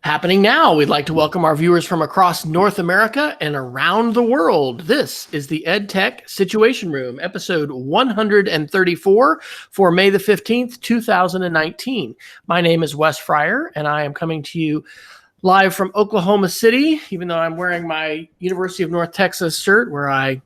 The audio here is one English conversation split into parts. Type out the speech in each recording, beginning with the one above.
Happening now, we'd like to welcome our viewers from across North America and around the world. This is the EdTech Situation Room, episode 134 for May the 15th, 2019. My name is Wes Fryer, and I am coming to you live from Oklahoma City, even though I'm wearing my University of North Texas shirt where I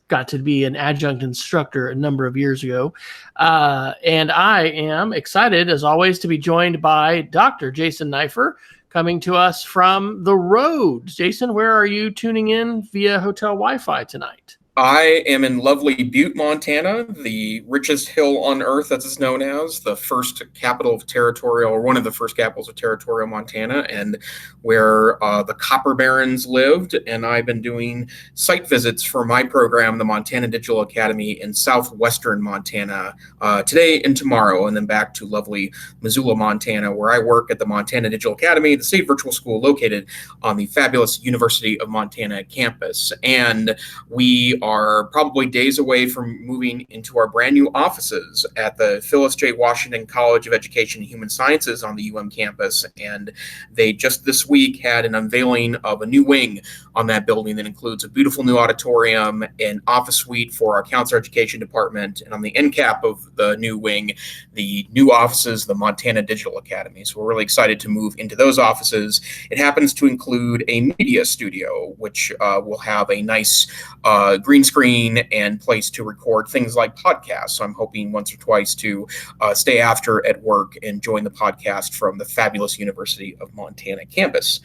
got to be an adjunct instructor a number of years ago. And I am excited, as always, to be joined by Dr. Jason Neiffer, coming to us from the road. Jason, where are you tuning in via hotel Wi-Fi tonight? I am in lovely Butte, Montana, the richest hill on earth, as it's known as, the first capital of territorial, or one of the first capitals of territorial Montana, and where the copper barons lived. And I've been doing site visits for my program, the Montana Digital Academy in southwestern Montana, today and tomorrow, and then back to lovely Missoula, Montana, where I work at the Montana Digital Academy, the state virtual school located on the fabulous University of Montana campus. And we are probably days away from moving into our brand new offices at the Phyllis J. Washington College of Education and Human Sciences on the UM campus. And they just this week had an unveiling of a new wing on that building that includes a beautiful new auditorium, an office suite for our counselor education department, and on the end cap of the new wing, the new offices, the Montana Digital Academy. So we're really excited to move into those offices. It happens to include a media studio, which will have a nice green screen and place to record things like podcasts. So I'm hoping once or twice to stay after at work and join the podcast from the fabulous University of Montana campus.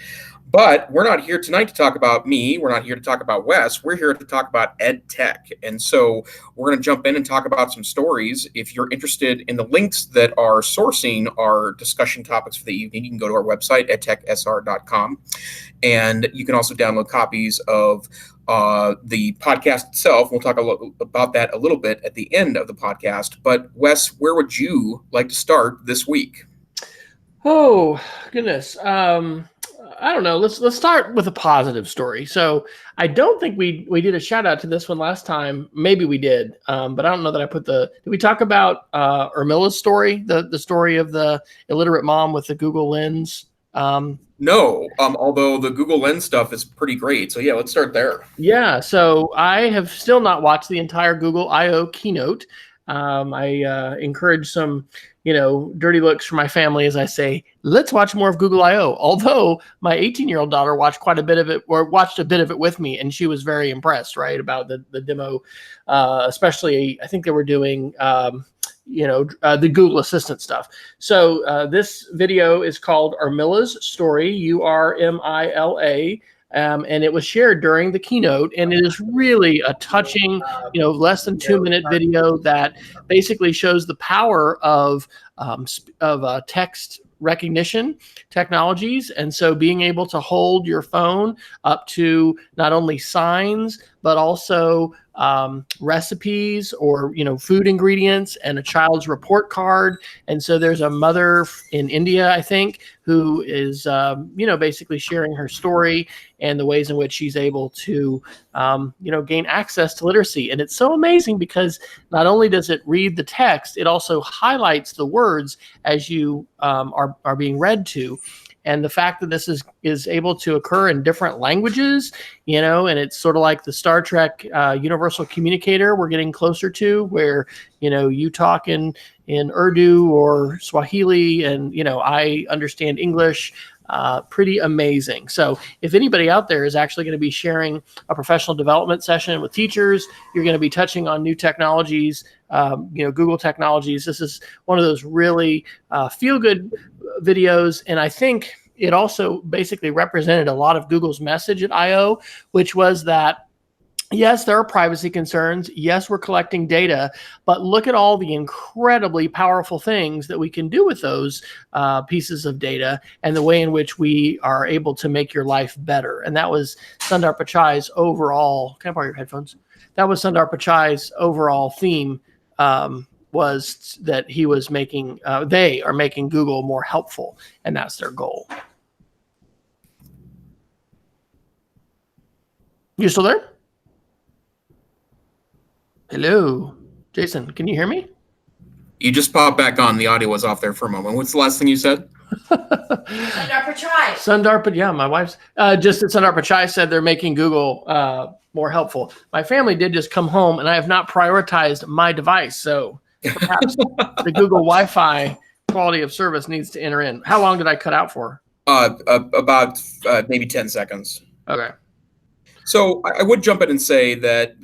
But we're not here tonight to talk about me. We're not here to talk about Wes. We're here to talk about EdTech. And so we're going to jump in and talk about some stories. If you're interested in the links that are sourcing our discussion topics for the evening, you can go to our website, edtechsr.com. And you can also download copies of the podcast itself. We'll talk about that a little bit at the end of the podcast. But Wes, where would you like to start this week? Oh, goodness. I don't know. Let's start with a positive story. So I don't think we did a shout out to this one last time. Maybe we did, but I don't know that I put did we talk about Urmilla's story, the story of the illiterate mom with the Google Lens? No, although the Google Lens stuff is pretty great. So yeah, let's start there. Yeah, so I have still not watched the entire Google I/O keynote. I encourage some, dirty looks from my family as I say, let's watch more of Google I/O. Although my 18-year-old daughter watched quite a bit of it, or watched a bit of it with me, and she was very impressed, right, about the demo. Especially, I think they were doing the Google Assistant stuff. So this video is called Urmilla's Story, Urmila. And it was shared during the keynote, and it is really a touching, less than 2-minute video that basically shows the power of text recognition technologies. And so being able to hold your phone up to not only signs, but also recipes or, food ingredients and a child's report card. And so there's a mother in India, I think, who is, basically sharing her story and the ways in which she's able to, gain access to literacy. And it's so amazing because not only does it read the text, it also highlights the words as you are being read to. And the fact that this is able to occur in different languages, and it's sort of like the Star Trek universal communicator we're getting closer to, where, you talk in Urdu or Swahili and, I understand English. Pretty amazing. So if anybody out there is actually going to be sharing a professional development session with teachers, you're going to be touching on new technologies, Google technologies. This is one of those really feel-good videos. And I think it also basically represented a lot of Google's message at I/O, which was that, yes, there are privacy concerns. Yes, we're collecting data, but look at all the incredibly powerful things that we can do with those pieces of data and the way in which we are able to make your life better. And that was Sundar Pichai's overall, can I borrow your headphones? That was Sundar Pichai's overall theme, was that he was making, they are making Google more helpful, and that's their goal. You still there? Hello, Jason, can you hear me? You just popped back on. The audio was off there for a moment. What's the last thing you said? Sundar Pichai. Sundar, yeah, my wife's just at Sundar Pichai said they're making Google more helpful. My family did just come home, and I have not prioritized my device, so perhaps the Google Wi-Fi quality of service needs to enter in. How long did I cut out for? About maybe 10 seconds. Okay. So I would jump in and say that,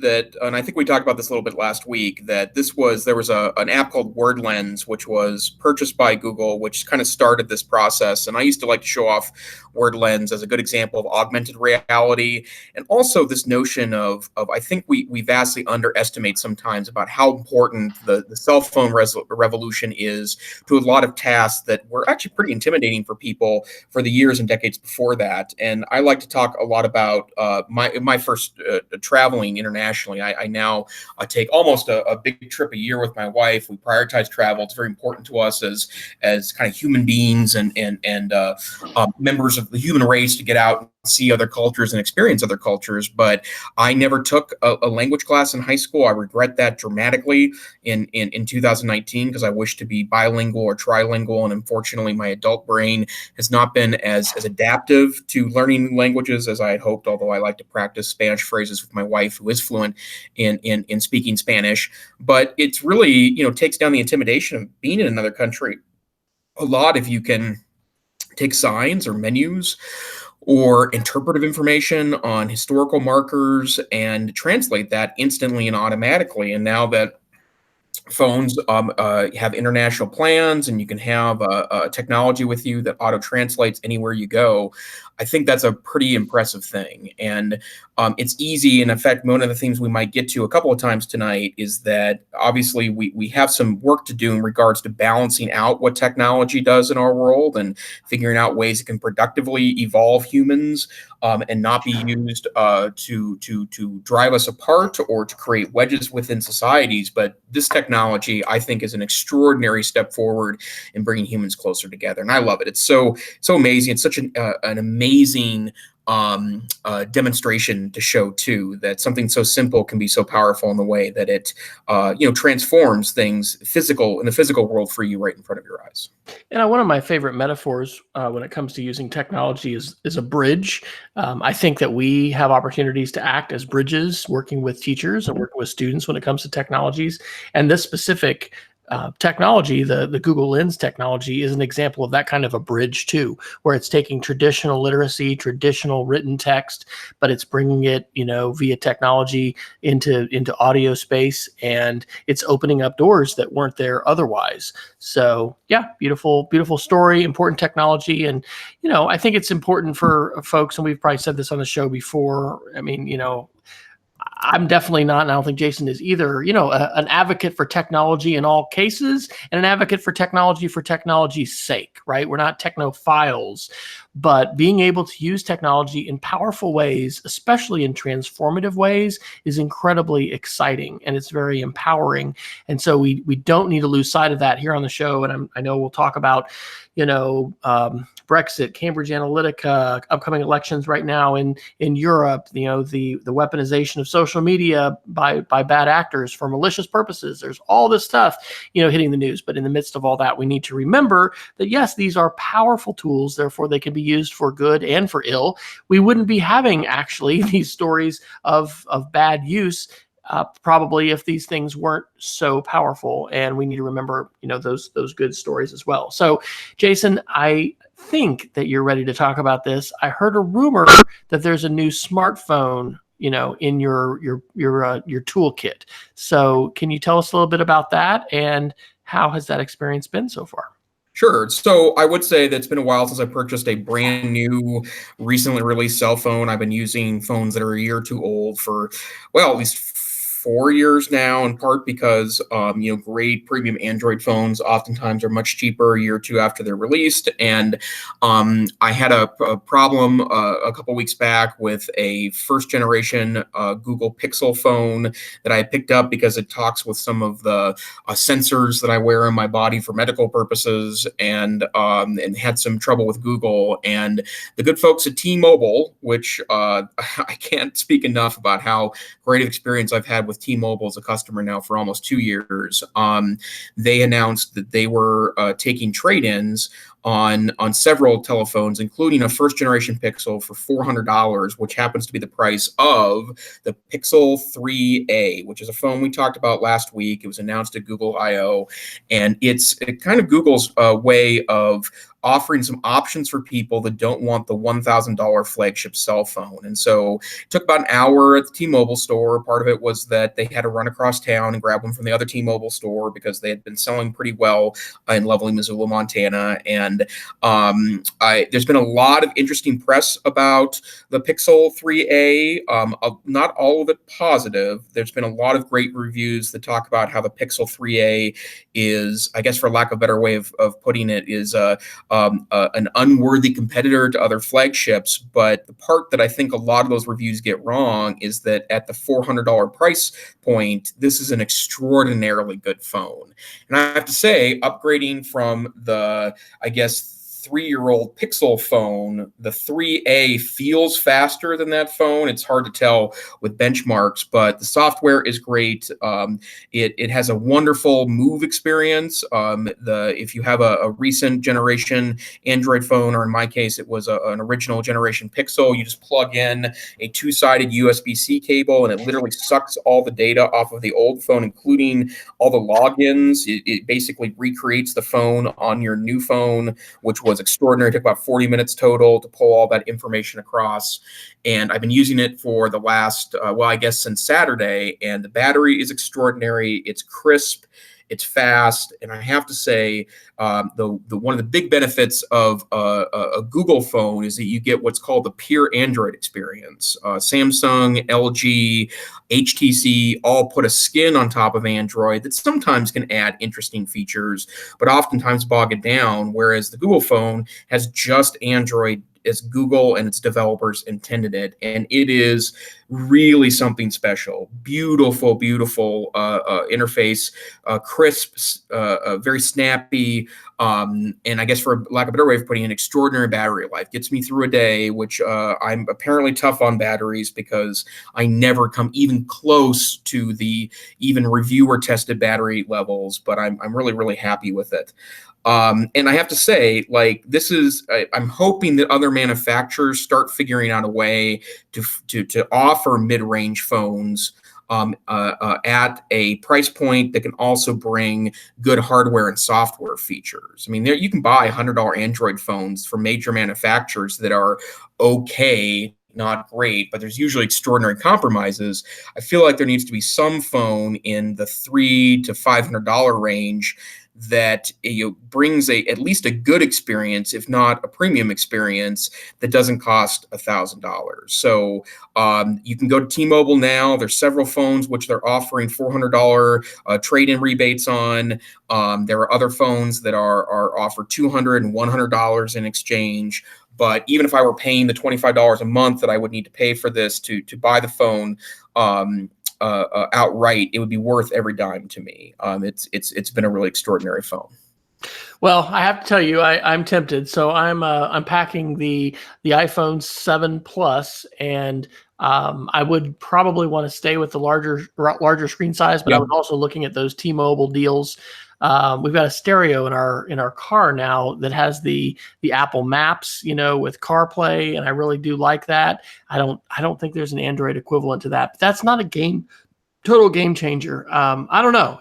and I think we talked about this a little bit last week, that there was an app called WordLens, which was purchased by Google, which kind of started this process. And I used to like to show off WordLens as a good example of augmented reality, and also this notion of I think we vastly underestimate sometimes about how important the cell phone revolution is to a lot of tasks that were actually pretty intimidating for people for the years and decades before that. And I like to talk a lot about my first traveling internationally. I now take almost a big trip a year with my wife. We prioritize travel. It's very important to us as kind of human beings and members of the human race to get out and see other cultures and experience other cultures. But I never took a language class in high school. I regret that dramatically in 2019 because I wish to be bilingual or trilingual. And unfortunately, my adult brain has not been as adaptive to learning languages as I had hoped, although I like to practice Spanish phrases with my wife, who is fluent in speaking Spanish. But it's really, takes down the intimidation of being in another country a lot if you can take signs or menus or interpretive information on historical markers and translate that instantly and automatically. And now that phones have international plans and you can have a technology with you that auto translates anywhere you go, I think that's a pretty impressive thing. And it's easy. And in fact, one of the things we might get to a couple of times tonight is that obviously we have some work to do in regards to balancing out what technology does in our world and figuring out ways it can productively evolve humans and not be used to drive us apart or to create wedges within societies. But this technology, I think, is an extraordinary step forward in bringing humans closer together. And I love it. It's so amazing. It's such an amazing demonstration to show too that something so simple can be so powerful in the way that it transforms things in the physical world for you right in front of your eyes. And one of my favorite metaphors when it comes to using technology is a bridge. I think that we have opportunities to act as bridges, working with teachers and working with students when it comes to technologies. And this specific technology, the Google Lens technology, is an example of that kind of a bridge too, where it's taking traditional literacy, traditional written text, but it's bringing it, via technology into audio space, and it's opening up doors that weren't there otherwise. So yeah, beautiful story, important technology. And, I think it's important for folks, and we've probably said this on the show before. I mean, I'm definitely not, and I don't think Jason is either, an advocate for technology in all cases and an advocate for technology's sake, right? We're not technophiles, but being able to use technology in powerful ways, especially in transformative ways, is incredibly exciting and it's very empowering. And so we don't need to lose sight of that here on the show. And I know we'll talk about, Brexit, Cambridge Analytica, upcoming elections right now in Europe, the weaponization of social media by bad actors for malicious purposes. There's all this stuff, hitting the news. But in the midst of all that, we need to remember that, yes, these are powerful tools. Therefore, they can be used for good and for ill. We wouldn't be having actually these stories of bad use probably if these things weren't so powerful. And we need to remember, those good stories as well. So, Jason, I think that you're ready to talk about this. I heard a rumor that there's a new smartphone, in your toolkit. So, can you tell us a little bit about that, and how has that experience been so far? Sure. So I would say that it's been a while since I purchased a brand new, recently released cell phone. I've been using phones that are a year or two old for, at least 4 years now, in part because, great premium Android phones oftentimes are much cheaper a year or two after they're released. And I had a problem a couple weeks back with a first generation Google Pixel phone that I picked up because it talks with some of the sensors that I wear on my body for medical purposes, and had some trouble with Google. And the good folks at T-Mobile, which I can't speak enough about how great of experience I've had with T-Mobile as a customer now for almost 2 years. They announced that they were taking trade-ins on several telephones, including a first generation Pixel for $400, which happens to be the price of the Pixel 3a, which is a phone we talked about last week. It was announced at Google I/O, and it kind of Google's way of offering some options for people that don't want the $1,000 flagship cell phone. And so it took about an hour at the T-Mobile store. Part of it was that they had to run across town and grab one from the other T-Mobile store because they had been selling pretty well in lovely Missoula, Montana. And there's been a lot of interesting press about the Pixel 3a, not all of it positive. There's been a lot of great reviews that talk about how the Pixel 3a is, I guess for lack of a better way of putting it, is an unworthy competitor to other flagships. But the part that I think a lot of those reviews get wrong is that at the $400 price point, this is an extraordinarily good phone. And I have to say, upgrading from the, I guess, 3-year-old Pixel phone, the 3A feels faster than that phone. It's hard to tell with benchmarks, but the software is great. It has a wonderful move experience. If you have a recent generation Android phone, or in my case, it was an original generation Pixel, you just plug in a 2-sided USB-C cable, and it literally sucks all the data off of the old phone, including all the logins. It basically recreates the phone on your new phone, which was extraordinary. It took about 40 minutes total to pull all that information across. And I've been using it for the last, I guess since Saturday, and the battery is extraordinary. It's crisp, it's fast, and I have to say, one of the big benefits of a Google phone is that you get what's called the pure Android experience. Samsung, LG, HTC all put a skin on top of Android that sometimes can add interesting features, but oftentimes bog it down, whereas the Google phone has just Android as Google and its developers intended it. And it is really something special. Beautiful, beautiful interface, crisp, very snappy, and I guess for lack of a better way of putting it, extraordinary battery life. Gets me through a day, which I'm apparently tough on batteries because I never come even close to the even reviewer tested battery levels, but I'm really, really happy with it. And I have to say, like, I'm hoping that other manufacturers start figuring out a way to offer mid-range phones at a price point that can also bring good hardware and software features. I mean, you can buy $100 Android phones from major manufacturers that are okay, not great, but there's usually extraordinary compromises. I feel like there needs to be some phone in the $300 to $500 range that brings at least a good experience, if not a premium experience, that doesn't cost $1,000. So you can go to T-Mobile now. There's several phones which they're offering $400 trade-in rebates on. There are other phones that are offered $200 and $100 in exchange. But even if I were paying the $25 a month that I would need to pay for this to buy the phone outright, it would be worth every dime to me. It's been a really extraordinary phone. Well, I have to tell you, I'm tempted. So I'm packing the iPhone 7 Plus, and I would probably want to stay with the larger screen size, but I was also looking at those T-Mobile deals. We've got a stereo in our car now that has the Apple Maps, with CarPlay, and I really do like that. I don't think there's an Android equivalent to that, but that's not a total game changer. I don't know.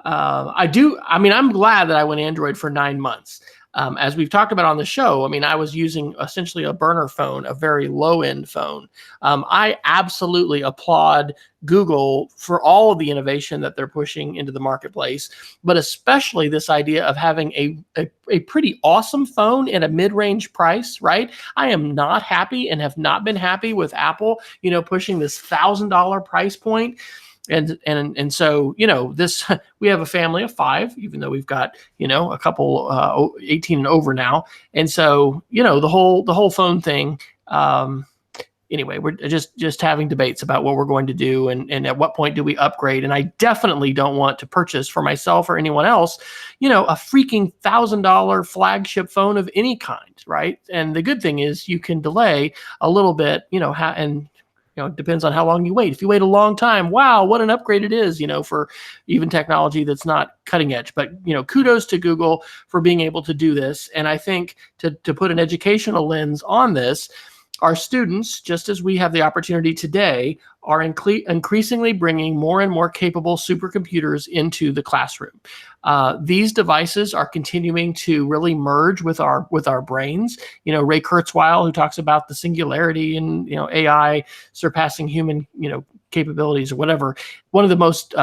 I'm glad that I went Android for 9 months. As we've talked about on the show, I was using essentially a burner phone, a very low-end phone. I absolutely applaud Google for all of the innovation that they're pushing into the marketplace, but especially this idea of having a pretty awesome phone at a mid-range price, right? I am not happy and have not been happy with Apple, pushing this $1,000 price point. And so, this, we have a family of 5, even though we've got, a couple 18 and over now. And so, the whole phone thing, anyway, we're just having debates about what we're going to do and at what point do we upgrade. And I definitely don't want to purchase for myself or anyone else, a freaking $1,000 flagship phone of any kind, right? And the good thing is you can delay a little bit, and it depends on how long you wait. If you wait a long time, wow, what an upgrade it is, for even technology that's not cutting edge. But, kudos to Google for being able to do this. And I think to put an educational lens on this, our students, just as we have the opportunity today, are increasingly bringing more and more capable supercomputers into the classroom. These devices are continuing to really merge with our brains. Ray Kurzweil, who talks about the singularity and AI surpassing human capabilities or whatever. One of the most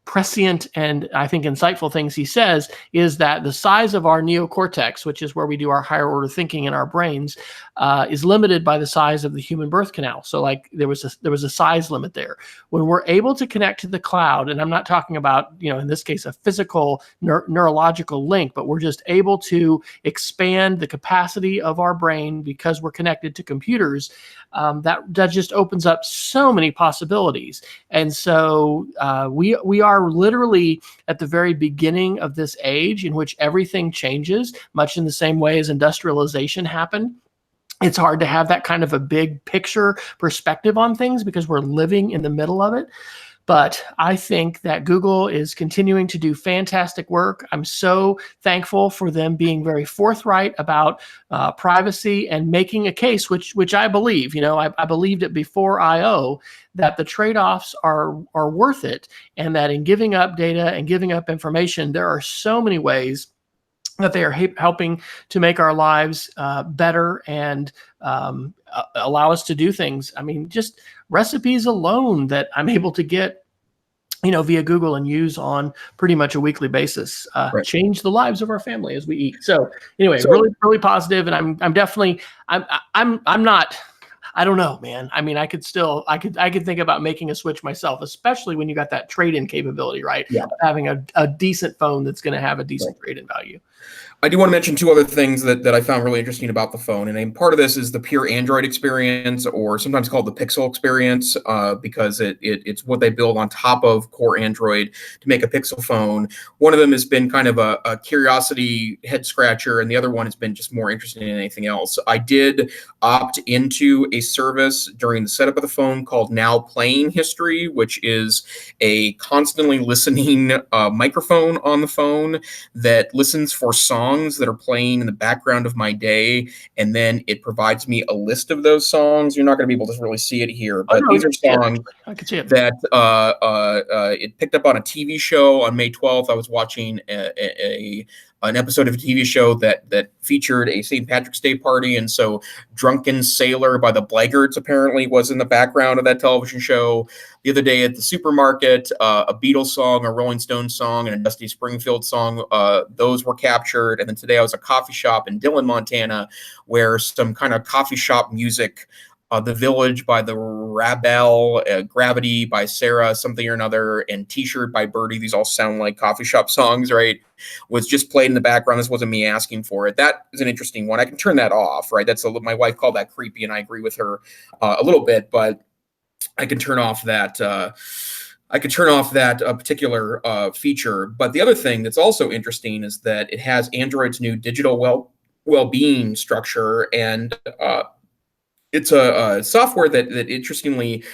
prescient and I think insightful things he says is that the size of our neocortex, which is where we do our higher order thinking in our brains, is limited by the size of the human birth canal. So like there was a size limit there. When we're able to connect to the cloud, and I'm not talking about, in this case, a physical neurological link, but we're just able to expand the capacity of our brain because we're connected to computers, that just opens up so many possibilities. And so we are literally at the very beginning of this age in which everything changes, much in the same way as industrialization happened. It's hard to have that kind of a big picture perspective on things because we're living in the middle of it. But I think that Google is continuing to do fantastic work. I'm so thankful for them being very forthright about privacy and making a case, which I believe. I believed it before I/O, that the trade-offs are worth it, and that in giving up data and giving up information, there are so many ways that they are helping to make our lives better and allow us to do things. I mean, just recipes alone that I'm able to get, via Google and use on pretty much a weekly basis, Right. change the lives of our family as we eat. So anyway, really, really positive, and I'm definitely, I'm not. I don't know, man. I mean, I could think about making a switch myself, especially when you got that trade-in capability, right? Yeah. Having a decent phone that's going to have a decent trade-in value. I do want to mention two other things that I found really interesting about the phone. And part of this is the pure Android experience, or sometimes called the Pixel experience, because it's what they build on top of core Android to make a Pixel phone. One of them has been kind of a curiosity head scratcher, and the other one has been just more interesting than anything else. I did opt into a service during the setup of the phone called Now Playing History, which is a constantly listening microphone on the phone that listens for songs that are playing in the background of my day, and then it provides me a list of those songs. You're not going to be able to really see it here, but these are songs that it picked up on a TV show on May 12th. I was watching an episode of a TV show that featured a St. Patrick's Day party, and so Drunken Sailor by the Blaggarts apparently was in the background of that television show. The other day at the supermarket, a Beatles song, a Rolling Stones song, and a Dusty Springfield song, those were captured. And then today I was at a coffee shop in Dillon, Montana, where some kind of coffee shop music, The Village by the Rabel, Gravity by Sarah, something or another, and T-Shirt by Birdie, these all sound like coffee shop songs, right, was just played in the background. This wasn't me asking for it. That is an interesting one. I can turn that off, right? My wife called that creepy, and I agree with her a little bit, but I can turn off that particular feature. But the other thing that's also interesting is that it has Android's new digital well-being structure, and it's a software that interestingly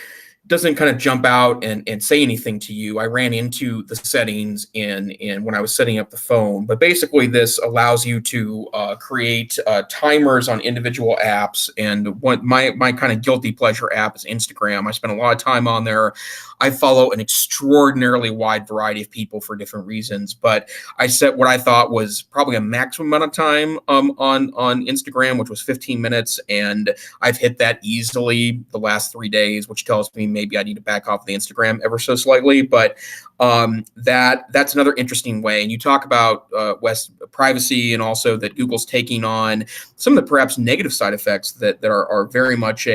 doesn't kind of jump out and say anything to you. I ran into the settings in when I was setting up the phone, but basically this allows you to create timers on individual apps. And what my kind of guilty pleasure app is Instagram. I spend a lot of time on there. I follow an extraordinarily wide variety of people for different reasons, but I set what I thought was probably a maximum amount of time on Instagram, which was 15 minutes, and I've hit that easily the last 3 days, which tells me maybe I need to back off the Instagram ever so slightly. But that's another interesting way. And you talk about West privacy, and also that Google's taking on some of the perhaps negative side effects that are very much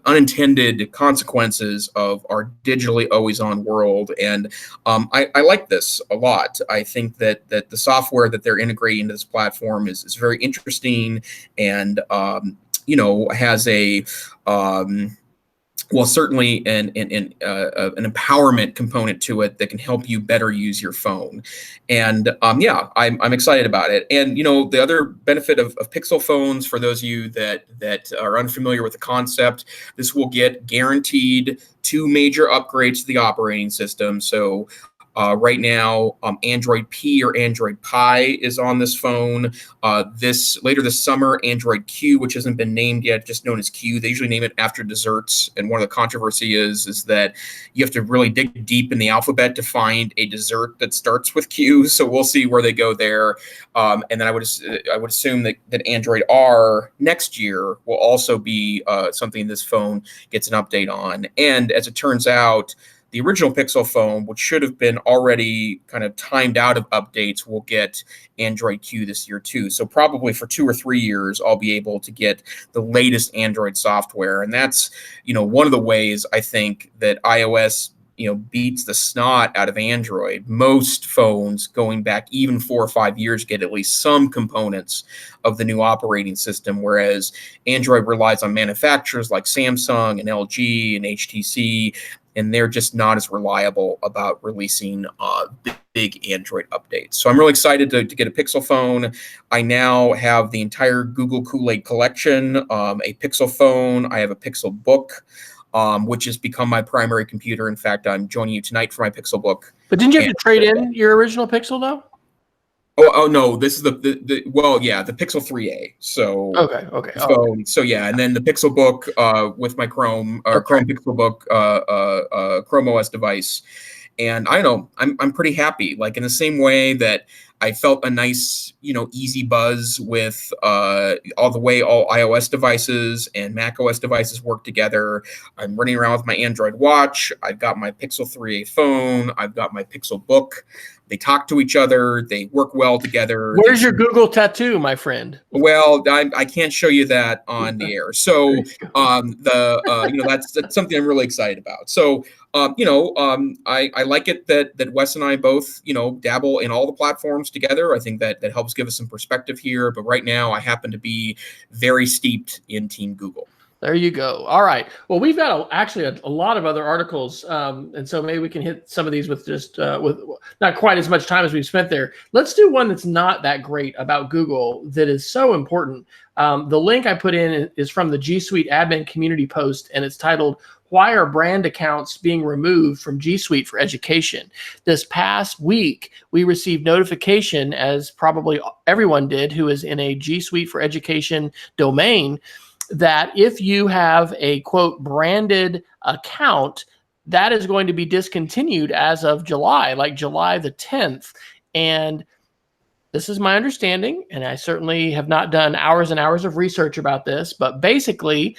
unintended consequences of our digitally always on world. And I like this a lot. I think that the software that they're integrating into this platform is very interesting, and has well, certainly an empowerment component to it that can help you better use your phone. And yeah, I'm excited about it. And the other benefit of Pixel phones, for those of you that are unfamiliar with the concept, this will get guaranteed 2 major upgrades to the operating system. So right now, Android P or Android Pie is on this phone. This later this summer, Android Q, which hasn't been named yet, just known as Q. They usually name it after desserts. And one of the controversy is that you have to really dig deep in the alphabet to find a dessert that starts with Q. So we'll see where they go there. And then I would assume that Android R next year will also be something this phone gets an update on. And as it turns out, the original Pixel phone, which should have been already kind of timed out of updates, will get Android Q this year too. So probably for 2 or 3 years, I'll be able to get the latest Android software. And that's, one of the ways I think that iOS beats the snot out of Android. Most phones going back even 4 or 5 years get at least some components of the new operating system, whereas Android relies on manufacturers like Samsung and LG and HTC, and they're just not as reliable about releasing big Android updates. So I'm really excited to get a Pixel phone. I now have the entire Google Kool-Aid collection, a Pixel phone. I have a Pixel book, which has become my primary computer. In fact, I'm joining you tonight for my Pixel book. But didn't you have to trade in your original Pixel though? Oh no, this is the Pixel 3a. So okay. So yeah, and then the Pixel book with my Chrome Pixel book Chrome OS device. And I don't know, I'm pretty happy. Like in the same way that I felt a nice, easy buzz with all iOS devices and Mac OS devices work together. I'm running around with my Android watch. I've got my Pixel 3a phone. I've got my Pixel book. They talk to each other. They work well together. Where's your Google tattoo, my friend? Well, I can't show you that on the air. So that's something I'm really excited about. So I like it that Wes and I both dabble in all the platforms together. I think that helps give us some perspective here. But right now, I happen to be very steeped in Team Google. There you go. All right. Well, we've got actually a lot of other articles, and so maybe we can hit some of these with just with not quite as much time as we've spent there. Let's do one that's not that great about Google that is so important. The link I put in is from the G Suite admin community post, and it's titled, "Why are brand accounts being removed from G Suite for education?" This past week, we received notification, as probably everyone did who is in a G Suite for education domain, that if you have a quote branded account, that is going to be discontinued as of July, like July the 10th. And this is my understanding, and I certainly have not done hours and hours of research about this, but basically,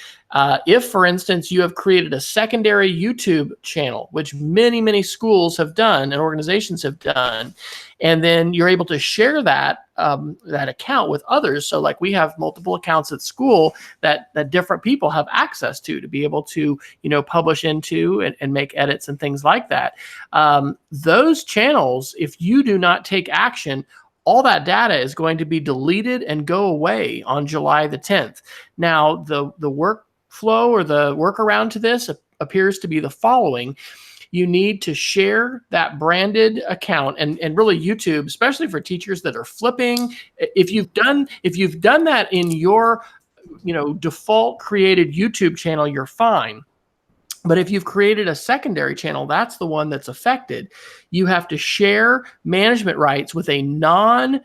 if, for instance, you have created a secondary YouTube channel, which many, many schools have done and organizations have done, and then you're able to share that that account with others. So like we have multiple accounts at school that different people have access to be able to, publish into and make edits and things like that. Those channels, if you do not take action, all that data is going to be deleted and go away on July the 10th. Now, the workflow or the workaround to this appears to be the following. You need to share that branded account, and really YouTube, especially for teachers that are flipping. If you've done that in your default created YouTube channel, you're fine. But if you've created a secondary channel, that's the one that's affected. You have to share management rights with a non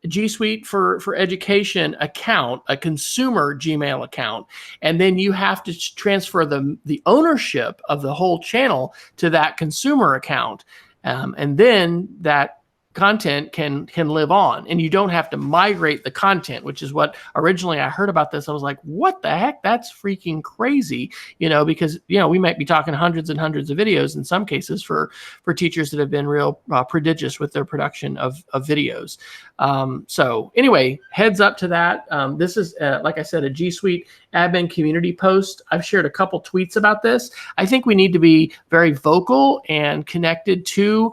G Suite for education account, a consumer Gmail account, and then you have to transfer the ownership of the whole channel to that consumer account, and then that content can live on, and you don't have to migrate the content, which is what originally I heard about this. I was like, what the heck? That's freaking crazy, because we might be talking hundreds and hundreds of videos in some cases for teachers that have been real prodigious with their production of videos. So anyway, heads up to that. This is like I said, a G Suite admin community post. I've shared a couple tweets about this. I think we need to be very vocal and connected to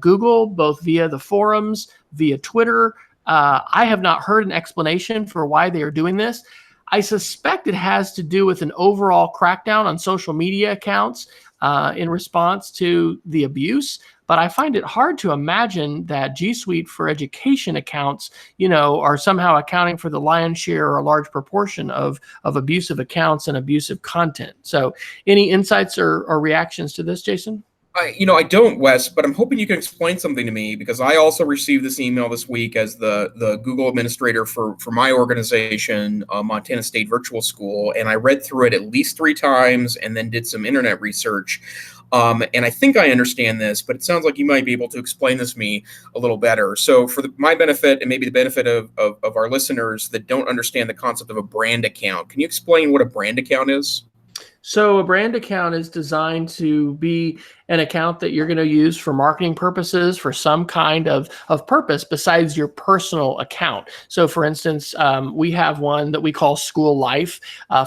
Google, both via the forums, via Twitter. I have not heard an explanation for why they are doing this. I suspect it has to do with an overall crackdown on social media accounts in response to the abuse. But I find it hard to imagine that G Suite for Education accounts, are somehow accounting for the lion's share or a large proportion of abusive accounts and abusive content. So, any insights or reactions to this, Jason? I don't, Wes, but I'm hoping you can explain something to me, because I also received this email this week as the Google administrator for my organization, Montana State Virtual School, and I read through it at least 3 times and then did some internet research. And I think I understand this, but it sounds like you might be able to explain this to me a little better. So for my benefit, and maybe the benefit of our listeners that don't understand the concept of a brand account, can you explain what a brand account is? So a brand account is designed to be an account that you're going to use for marketing purposes, for some kind of purpose besides your personal account. So for instance, we have one that we call School Life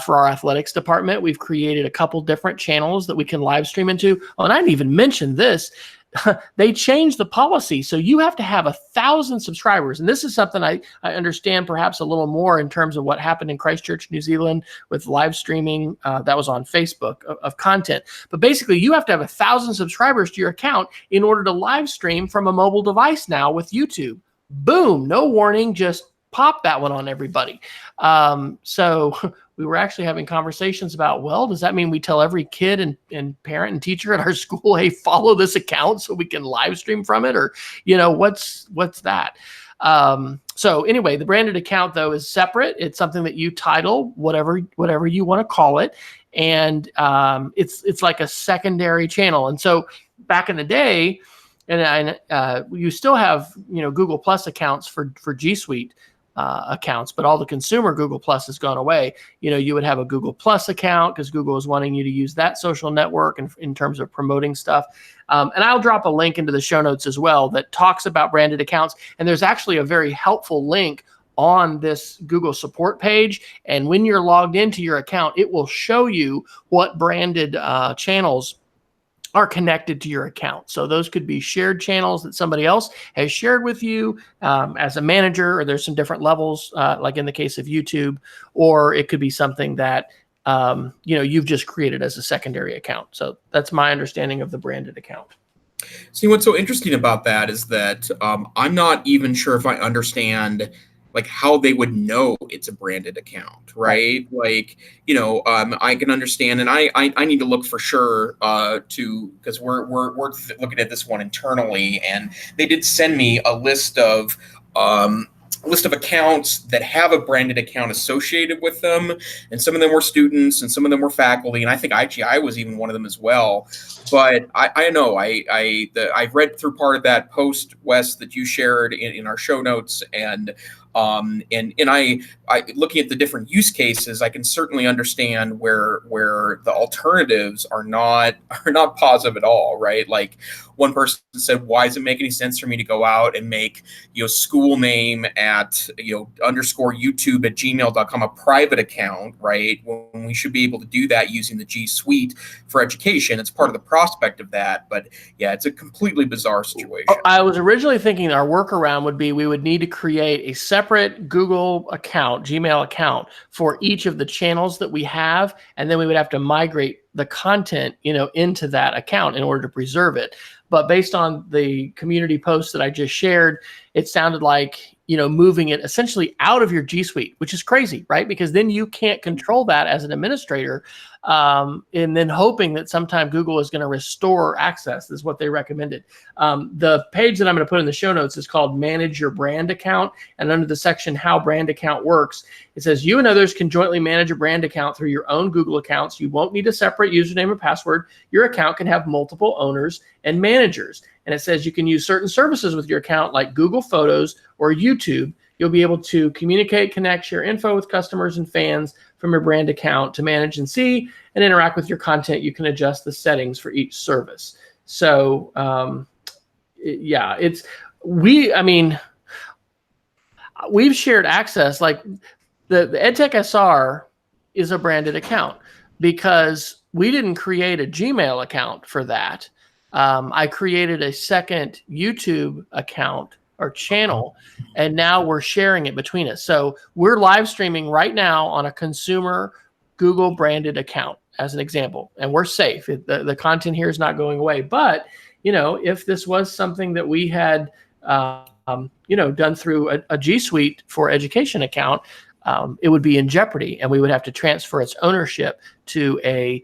for our athletics department. We've created a couple different channels that we can live stream into. Oh, and I didn't even mention this. They changed the policy. So you have to have 1,000 subscribers. And this is something I understand perhaps a little more in terms of what happened in Christchurch, New Zealand with live streaming that was on Facebook of content. But basically, you have to have 1,000 subscribers to your account in order to live stream from a mobile device now with YouTube. Boom, no warning, just pop that one on everybody. So we were actually having conversations about, well, does that mean we tell every kid and parent and teacher at our school, hey, follow this account so we can live stream from it? Or, what's that? So anyway, the branded account, though, is separate. It's something that you title whatever you want to call it. And it's like a secondary channel. And so back in the day, and you still have, Google Plus accounts for G Suite accounts, but all the consumer Google Plus has gone away. You would have a Google Plus account because Google is wanting you to use that social network in terms of promoting stuff. And I'll drop a link into the show notes as well that talks about branded accounts. And there's actually a very helpful link on this Google support page. And when you're logged into your account, it will show you what branded channels are connected to your account. So those could be shared channels that somebody else has shared with you as a manager, or there's some different levels, like in the case of YouTube, or it could be something that you've just created as a secondary account. So that's my understanding of the branded account. See, what's so interesting about that is that I'm not even sure if I understand how they would know it's a branded account, right? I can understand, and I need to look for sure because we're looking at this one internally, and they did send me a list of accounts that have a branded account associated with them, and some of them were students and some of them were faculty, and I think I was even one of them as well. But I know I've read through part of that post, Wes, that you shared in our show notes, and I looking at the different use cases, I can certainly understand where the alternatives are not positive at all, right? Like one person said, why does it make any sense for me to go out and make school name at _YouTube at gmail.com a private account, right? When we should be able to do that using the G Suite for Education. It's part of the prospect of that, but yeah, it's a completely bizarre situation. I was originally thinking our workaround would be we would need to create a separate Google account, Gmail account for each of the channels that we have, and then we would have to migrate the content, into that account in order to preserve it. But based on the community post that I just shared, it sounded like, moving it essentially out of your G Suite, which is crazy, right? Because then you can't control that as an administrator. And then hoping that sometime Google is going to restore access is what they recommended. The page that I'm going to put in the show notes is called Manage Your Brand Account. And under the section How Brand Account Works, it says you and others can jointly manage a brand account through your own Google accounts. You won't need a separate username and password. Your account can have multiple owners and managers. And it says you can use certain services with your account like Google Photos or YouTube. You'll be able to communicate, connect, share info with customers and fans from your brand account to manage and see and interact with your content. You can adjust the settings for each service. So, we've shared access. Like the EdTech SR is a branded account because we didn't create a Gmail account for that. I created a second YouTube account or channel, and now we're sharing it between us. So we're live streaming right now on a consumer Google branded account, as an example, and we're safe. The content here is not going away. But, if this was something that we had, done through a G Suite for Education account, it would be in jeopardy, and we would have to transfer its ownership to a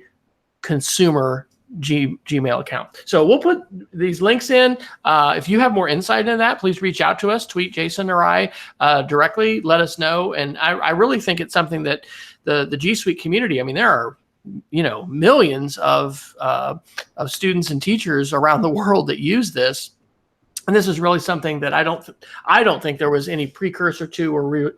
consumer Gmail account. So we'll put these links in. If you have more insight into that, please reach out to us, tweet Jason or I directly, let us know. And I really think it's something that the G Suite community, I mean, there are millions of students and teachers around the world that use this. And this is really something that I don't think there was any precursor to, or we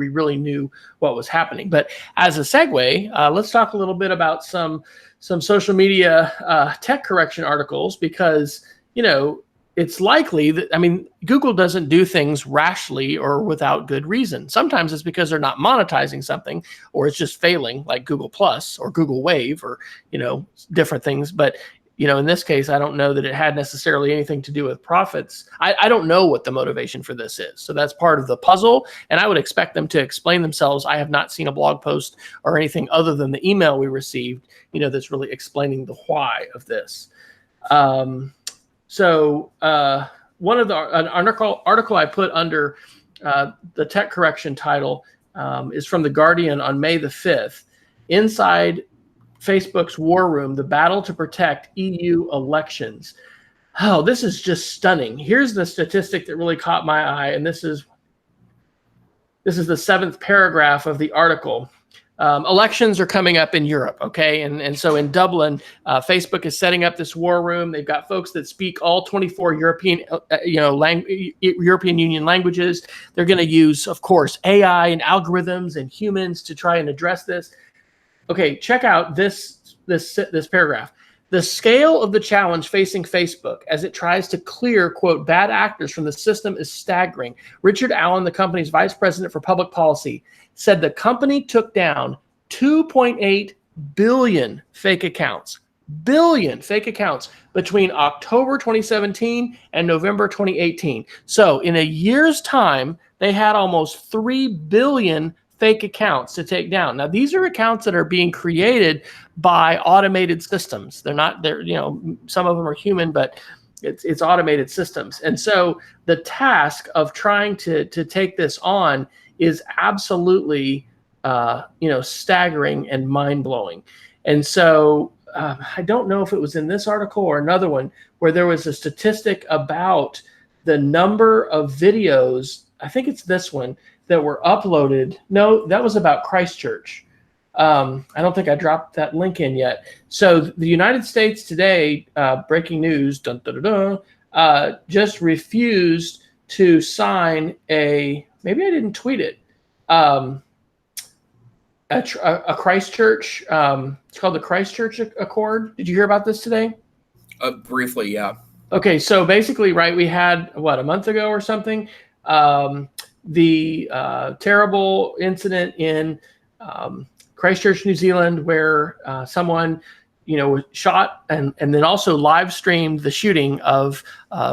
really knew what was happening. But as a segue, let's talk a little bit about some social media tech correction articles, because it's likely that, I mean, Google doesn't do things rashly or without good reason. Sometimes it's because they're not monetizing something, or it's just failing, like Google Plus or Google Wave, or different things. But in this case, I don't know that it had necessarily anything to do with profits. I don't know what the motivation for this is. So that's part of the puzzle. And I would expect them to explain themselves. I have not seen a blog post or anything other than the email we received, that's really explaining the why of this. So one of an article I put under the tech correction title is from The Guardian on May the 5th. Inside Facebook's war room, the battle to protect EU elections. Oh, this is just stunning. Here's the statistic that really caught my eye, and this is the 7th paragraph of the article. Elections are coming up in Europe, okay? And so in Dublin, Facebook is setting up this war room. They've got folks that speak all 24 European Union languages. They're going to use, of course, AI and algorithms and humans to try and address this. Okay, check out this paragraph. The scale of the challenge facing Facebook as it tries to clear, quote, bad actors from the system is staggering. Richard Allen, the company's vice president for public policy, said the company took down 2.8 billion fake accounts. Between October 2017 and November 2018. So in a year's time, they had almost 3 billion fake accounts to take down. Now, these are accounts that are being created by automated systems. Some of them are human, but it's automated systems. And so the task of trying to take this on is absolutely, staggering and mind-blowing. And so I don't know if it was in this article or another one where there was a statistic about the number of videos. I think it's this one that were uploaded. No, that was about Christchurch. I don't think I dropped that link in yet. So the United States today, breaking news, just refused to sign maybe I didn't tweet it, a Christchurch, it's called the Christchurch Accord. Did you hear about this today? Briefly, yeah. Okay, so basically, right, we had, a month ago or something, the terrible incident in Christchurch, New Zealand, where someone, was shot and then also live streamed the shooting of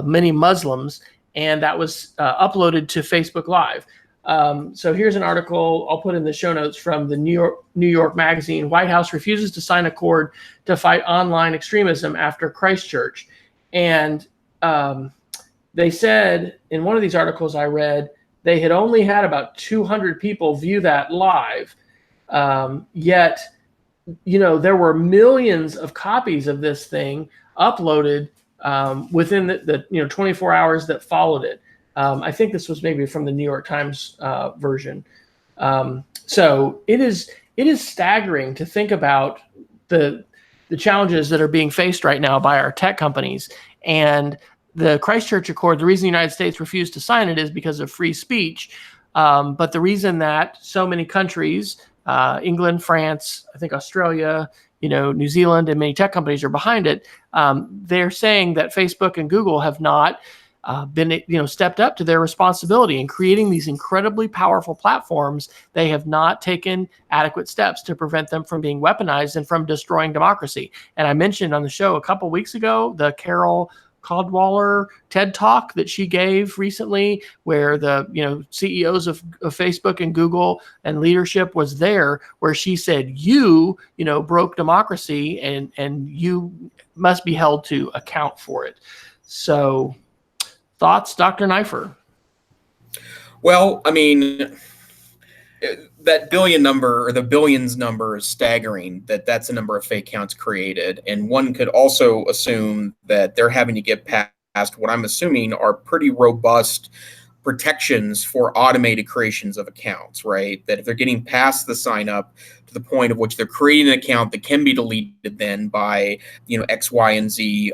many Muslims, and that was uploaded to Facebook Live. So here's an article I'll put in the show notes from the New York Magazine. White House refuses to sign accord to fight online extremism after Christchurch. And they said in one of these articles I read, they had only had about 200 people view that live. Yet, there were millions of copies of this thing uploaded within the 24 hours that followed it. I think this was maybe from the New York Times version. So it is staggering to think about the challenges that are being faced right now by our tech companies. And the Christchurch Accord, the reason the United States refused to sign it is because of free speech. But the reason that so many countries, England, France, I think Australia, New Zealand, and many tech companies are behind it, they're saying that Facebook and Google have not been, stepped up to their responsibility in creating these incredibly powerful platforms. They have not taken adequate steps to prevent them from being weaponized and from destroying democracy. And I mentioned on the show a couple weeks ago, the Carol Caldwaller TED Talk that she gave recently, where the CEOs of Facebook and Google and leadership was there, where she said, you broke democracy, and you must be held to account for it. So, thoughts, Dr. Neifer? Well, I mean, that billion number, or the billions number, is staggering. That's the number of fake accounts created, and one could also assume that they're having to get past what I'm assuming are pretty robust protections for automated creations of accounts, right? That if they're getting past the sign up to the point of which they're creating an account that can be deleted then by X, Y, and Z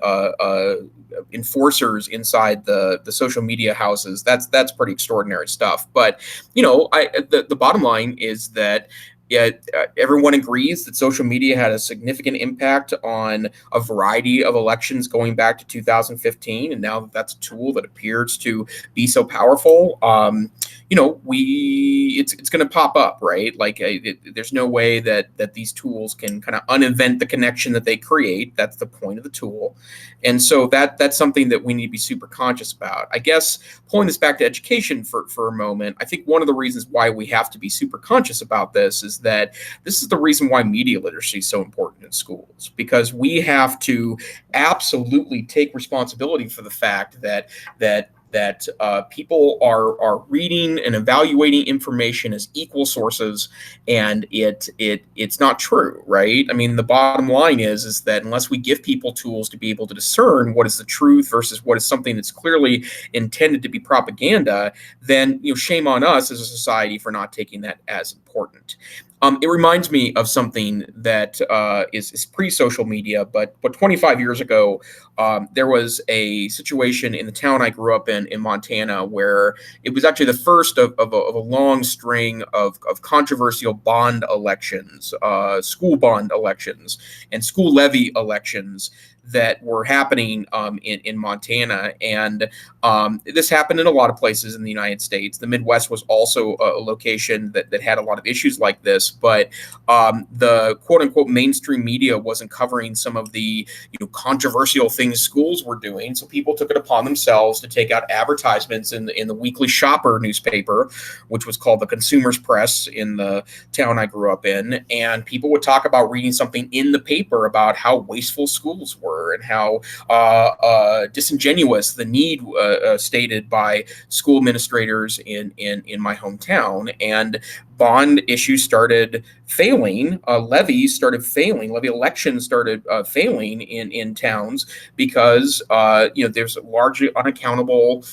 enforcers inside the social media houses, that's pretty extraordinary stuff. But the bottom line is that everyone agrees that social media had a significant impact on a variety of elections going back to 2015, and now that's a tool that appears to be so powerful. It's going to pop up, right? Like there's no way that these tools can kind of uninvent the connection that they create. That's the point of the tool, and so that's something that we need to be super conscious about. I guess pulling this back to education for a moment, I think one of the reasons why we have to be super conscious about this is that this is the reason why media literacy is so important in schools, because we have to absolutely take responsibility for the fact that people are reading and evaluating information as equal sources, and it's not true, right? I mean, the bottom line is that unless we give people tools to be able to discern what is the truth versus what is something that's clearly intended to be propaganda, then shame on us as a society for not taking that as important. It reminds me of something that is pre-social media, but 25 years ago, there was a situation in the town I grew up in Montana, where it was actually the first of a long string of controversial bond elections, school bond elections, and school levy elections that were happening in Montana. And this happened in a lot of places in the United States. The Midwest was also a location that had a lot of issues like this, but the quote unquote mainstream media wasn't covering some of the controversial things schools were doing. So people took it upon themselves to take out advertisements in the Weekly Shopper newspaper, which was called the Consumer's Press in the town I grew up in. And people would talk about reading something in the paper about how wasteful schools were and how disingenuous the need stated by school administrators in my hometown. And bond issues started failing, levies started failing, levy elections started failing in towns because there's largely unaccountable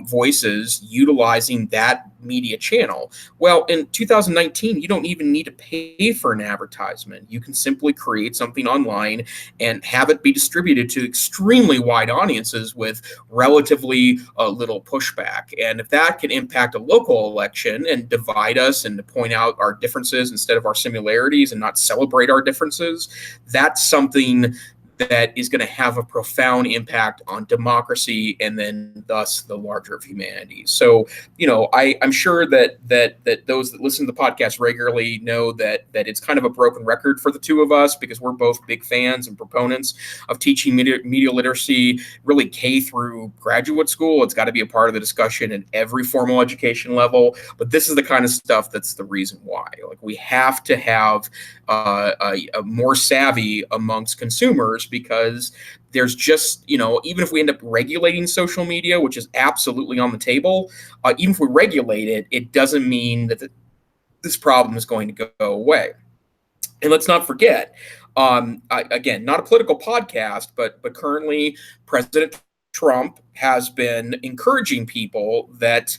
voices utilizing that media channel. Well, in 2019, you don't even need to pay for an advertisement. You can simply create something online and have it be distributed to extremely wide audiences with relatively little pushback. And if that can impact a local election and divide us and to point out our differences instead of our similarities and not celebrate our differences, that's something that is going to have a profound impact on democracy and then thus the larger of humanity. So, I'm sure that those that listen to the podcast regularly know that it's kind of a broken record for the two of us, because we're both big fans and proponents of teaching media literacy, really K through graduate school. It's got to be a part of the discussion at every formal education level. But this is the kind of stuff that's the reason why. Like, we have to have a more savvy amongst consumers, because there's just, even if we end up regulating social media, which is absolutely on the table, even if we regulate it, it doesn't mean that this problem is going to go away. And let's not forget, again, not a political podcast, but currently President Trump has been encouraging people that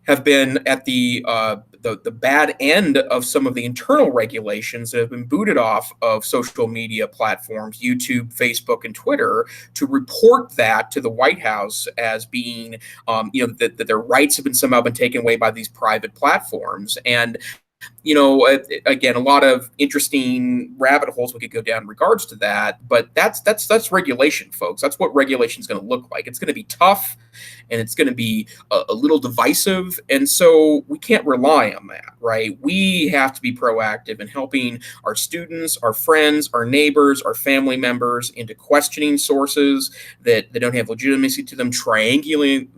have been at the bad end of some of the internal regulations that have been booted off of social media platforms, YouTube, Facebook, and Twitter, to report that to the White House as being, that their rights have somehow been taken away by these private platforms. And again, a lot of interesting rabbit holes we could go down in regards to that, but that's regulation, folks. That's what regulation is going to look like. It's going to be tough. and it's going to be a little divisive. And so we can't rely on that, right? We have to be proactive in helping our students, our friends, our neighbors, our family members into questioning sources that don't have legitimacy to them, triangulating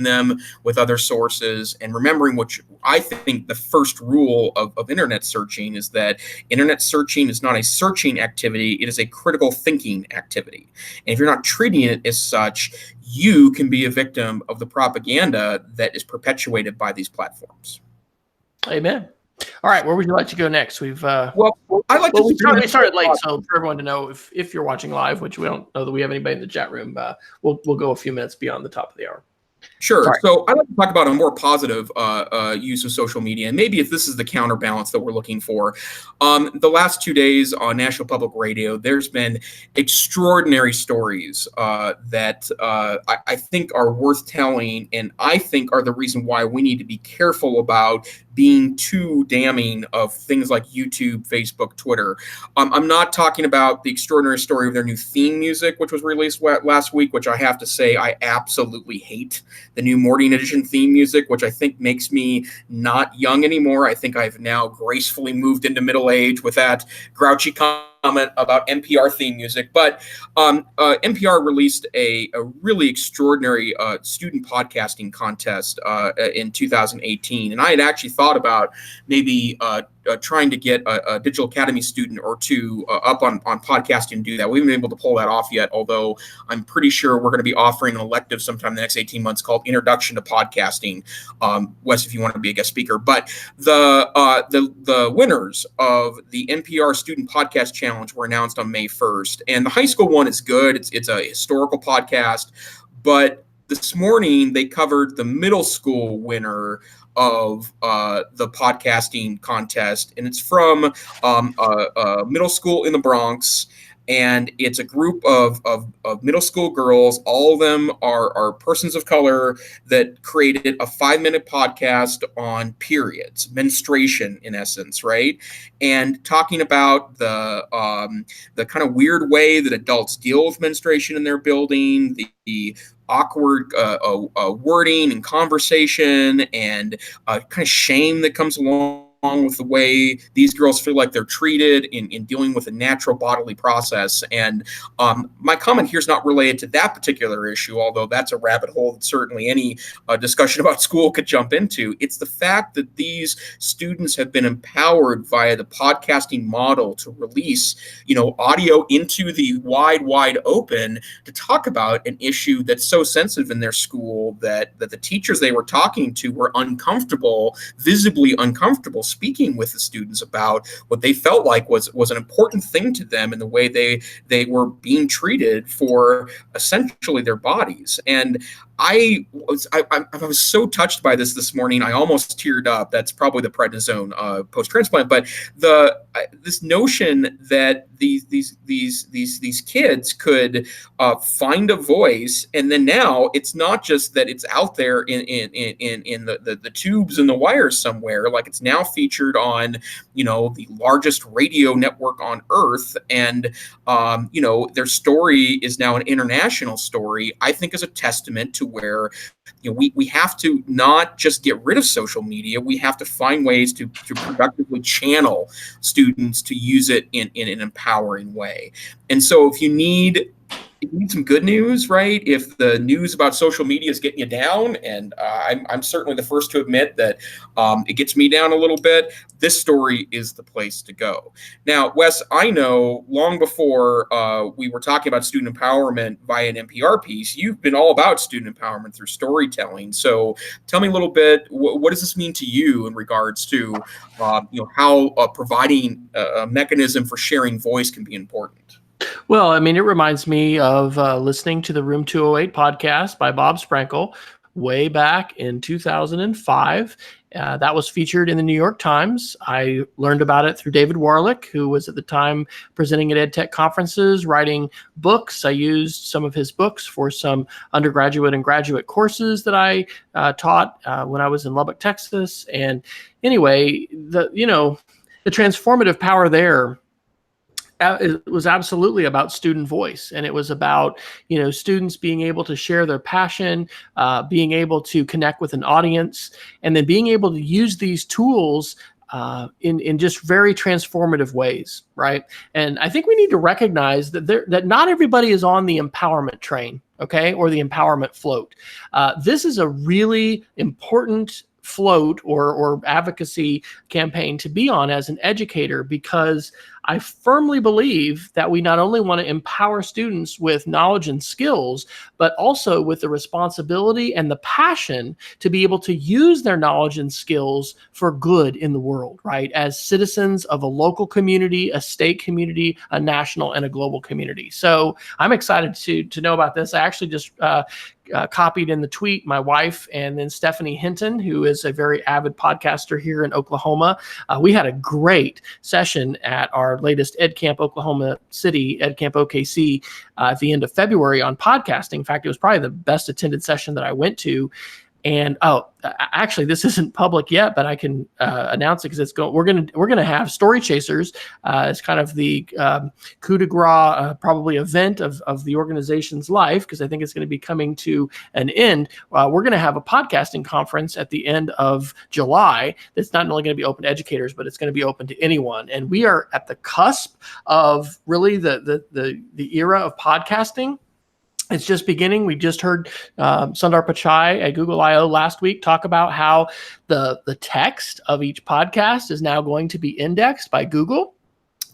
them with other sources, and remembering what I think the first rule of internet searching is that internet searching is not a searching activity, it is a critical thinking activity. And if you're not treating it as such, you can be a victim of the propaganda that is perpetuated by these platforms. Amen. All right, where would you like to go next? We started late, so for everyone to know, if you're watching live, which we don't know that we have anybody in the chat room, we'll go a few minutes beyond the top of the hour. Sure. Sorry. So I'd like to talk about a more positive use of social media, and maybe if this is the counterbalance that we're looking for. The last 2 days on National Public Radio, there's been extraordinary stories that I think are worth telling, and I think are the reason why we need to be careful about being too damning of things like YouTube, Facebook, Twitter. I'm not talking about the extraordinary story of their new theme music, which was released last week, which I have to say I absolutely hate. The new Morning Edition theme music, which I think makes me not young anymore. I think I've now gracefully moved into middle age with that grouchy comment about NPR theme music. But NPR released a really extraordinary student podcasting contest in 2018. And I had actually thought about maybe trying to get a Digital Academy student or two up on podcasting and do that. We haven't been able to pull that off yet, although I'm pretty sure we're going to be offering an elective sometime in the next 18 months called Introduction to Podcasting. Wes, if you want to be a guest speaker. But the winners of the NPR Student Podcast Challenge were announced on May 1st. And the high school one is good. It's a historical podcast. But this morning, they covered the middle school winner of the podcasting contest, and it's from a middle school in the Bronx, and it's a group of middle school girls. All of them are persons of color that created a 5-minute podcast on periods, menstruation in essence, right? And talking about the kind of weird way that adults deal with menstruation in their building, the awkward wording and conversation, and kind of shame that comes along with the way these girls feel like they're treated in dealing with a natural bodily process. And my comment here is not related to that particular issue, although that's a rabbit hole that certainly any discussion about school could jump into. It's the fact that these students have been empowered via the podcasting model to release, audio into the wide open to talk about an issue that's so sensitive in their school that the teachers they were talking to were uncomfortable, visibly uncomfortable, speaking with the students about what they felt like was an important thing to them in the way they were being treated for essentially their bodies. And I was so touched by this morning. I almost teared up. That's probably the prednisone post-transplant. But this notion that these kids could find a voice, and then now it's not just that it's out there in the tubes and the wires somewhere. Like, it's now featured on the largest radio network on earth, and their story is now an international story. I think is a testament to where we have to not just get rid of social media. We have to find ways to productively channel students to use it in an empowering way. And so if you need some good news, right? If the news about social media is getting you down, and I'm certainly the first to admit that it gets me down a little bit, this story is the place to go. Now, Wes, I know long before we were talking about student empowerment via an NPR piece, you've been all about student empowerment through storytelling. So tell me a little bit, what does this mean to you in regards to how providing a mechanism for sharing voice can be important? Well, I mean, it reminds me of listening to the Room 208 podcast by Bob Sprankle way back in 2005. That was featured in the New York Times. I learned about it through David Warlick, who was at the time presenting at EdTech conferences, writing books. I used some of his books for some undergraduate and graduate courses that I taught when I was in Lubbock, Texas. And anyway, the transformative power there It was absolutely about student voice, and it was about, students being able to share their passion, being able to connect with an audience, and then being able to use these tools in just very transformative ways, right? And I think we need to recognize that not everybody is on the empowerment train, okay, or the empowerment float. This is a really important float or advocacy campaign to be on as an educator, because I firmly believe that we not only want to empower students with knowledge and skills, but also with the responsibility and the passion to be able to use their knowledge and skills for good in the world, right? As citizens of a local community, a state community, a national, and a global community. So I'm excited to know about this. I actually just copied in the tweet my wife and then Stephanie Hinton, who is a very avid podcaster here in Oklahoma. We had a great session at our latest EdCamp Oklahoma City, EdCamp OKC, at the end of February on podcasting. In fact, it was probably the best attended session that I went to. And actually, this isn't public yet, but I can announce it because it's going. We're gonna have Story Chasers as kind of the coup de grace, probably event of the organization's life, because I think it's going to be coming to an end. We're going to have a podcasting conference at the end of July. That's not only going to be open to educators, but it's going to be open to anyone. And we are at the cusp of really the era of podcasting. It's just beginning. We just heard Sundar Pichai at Google I/O last week talk about how the text of each podcast is now going to be indexed by Google.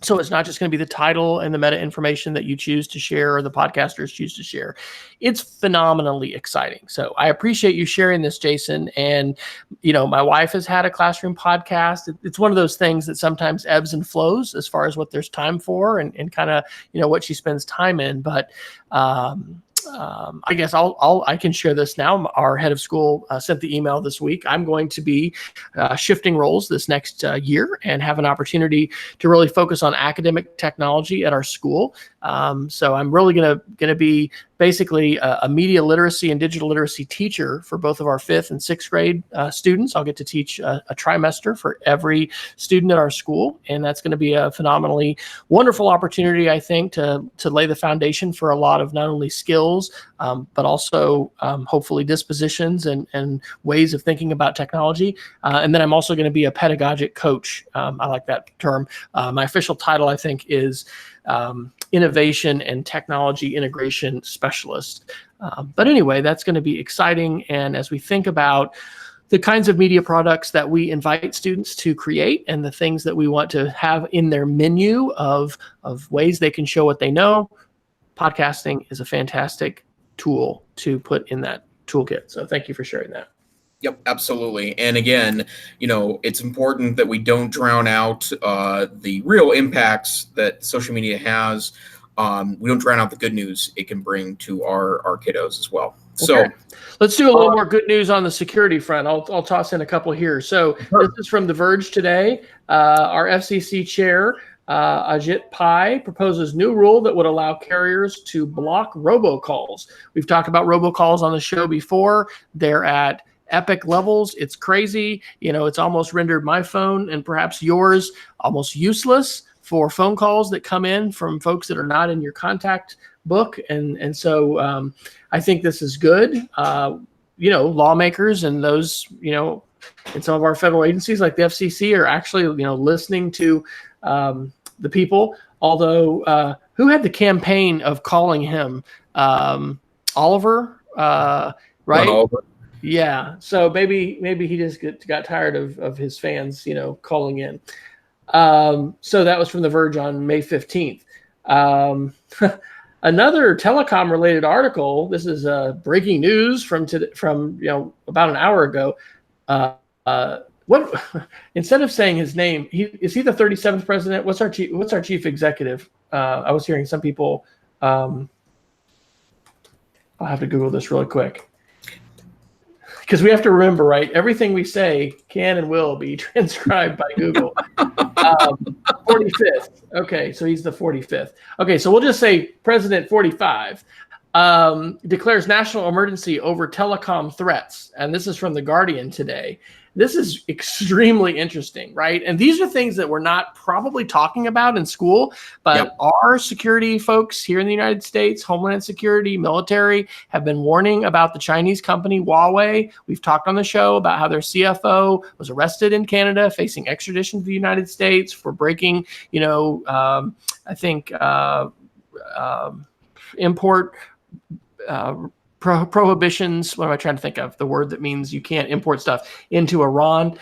So it's not just going to be the title and the meta information that you choose to share or the podcasters choose to share. It's phenomenally exciting. So I appreciate you sharing this, Jason. And, my wife has had a classroom podcast. It's one of those things that sometimes ebbs and flows as far as what there's time for and kind of, what she spends time in. But I guess I can share this now. Our head of school sent the email this week. I'm going to be shifting roles this next year and have an opportunity to really focus on academic technology at our school. So I'm really going to be basically a media literacy and digital literacy teacher for both of our 5th and 6th grade students. I'll get to teach a trimester for every student at our school, and that's going to be a phenomenally wonderful opportunity, I think, to lay the foundation for a lot of not only skills, but also hopefully dispositions and ways of thinking about technology. And then I'm also going to be a pedagogic coach. I like that term. My official title, I think, is innovation and technology integration specialist. But anyway, that's going to be exciting. And as we think about the kinds of media products that we invite students to create and the things that we want to have in their menu of ways they can show what they know, podcasting is a fantastic tool to put in that toolkit. So thank you for sharing that. Yep, absolutely. And again, it's important that we don't drown out the real impacts that social media has. We don't drown out the good news it can bring to our kiddos as well. So let's do a little more good news on the security front. I'll toss in a couple here. So this is from The Verge today. Our FCC chair, Ajit Pai, proposes new rule that would allow carriers to block robocalls. We've talked about robocalls on the show before. They're at epic levels. It's crazy. It's almost rendered my phone and perhaps yours almost useless for phone calls that come in from folks that are not in your contact book. And so I think this is good. Lawmakers and those, in some of our federal agencies like the FCC are actually, listening to the people. Although who had the campaign of calling him? Oliver, right? Oliver. Yeah. So maybe he just got tired of his fans, calling in. So that was from The Verge on May 15th. Another telecom related article. This is breaking news from about an hour ago. What instead of saying his name, is he the 37th president? What's our chief executive? I was hearing some people. I'll have to Google this really quick. Because we have to remember, right? Everything we say can and will be transcribed by Google. 45th. Okay, so he's the 45th. Okay, so we'll just say President 45 declares national emergency over telecom threats. And this is from The Guardian today. This is extremely interesting, right? And these are things that we're not probably talking about in school, but Yep. our security folks here in the United States, Homeland Security, military, have been warning about the Chinese company Huawei. We've talked on the show about how their CFO was arrested in Canada, facing extradition to the United States for breaking, I think, import prohibitions. What am I trying to think of? The word that means you can't import stuff into Iran.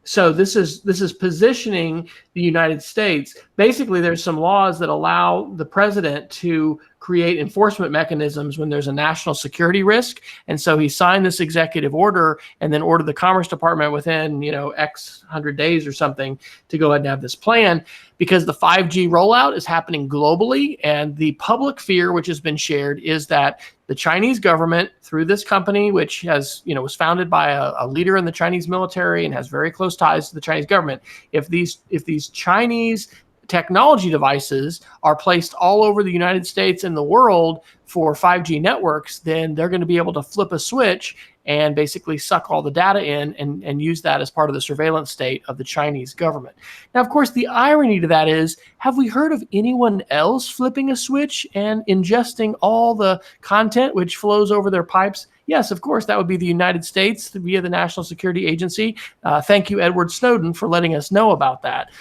So this is positioning the United States. Basically, there's some laws that allow the president to create enforcement mechanisms when there's a national security risk. And so he signed this executive order and then ordered the Commerce Department within, X 100 days or something to go ahead and have this plan, because the 5G rollout is happening globally. And the public fear, which has been shared, is that the Chinese government, through this company, which has, was founded by a leader in the Chinese military and has very close ties to the Chinese government, if these Chinese technology devices are placed all over the United States and the world for 5G networks, then they're going to be able to flip a switch and basically suck all the data in and use that as part of the surveillance state of the Chinese government. Now, of course, the irony to that is, have we heard of anyone else flipping a switch and ingesting all the content which flows over their pipes? Yes, of course, that would be the United States via the National Security Agency. Thank you, Edward Snowden, for letting us know about that.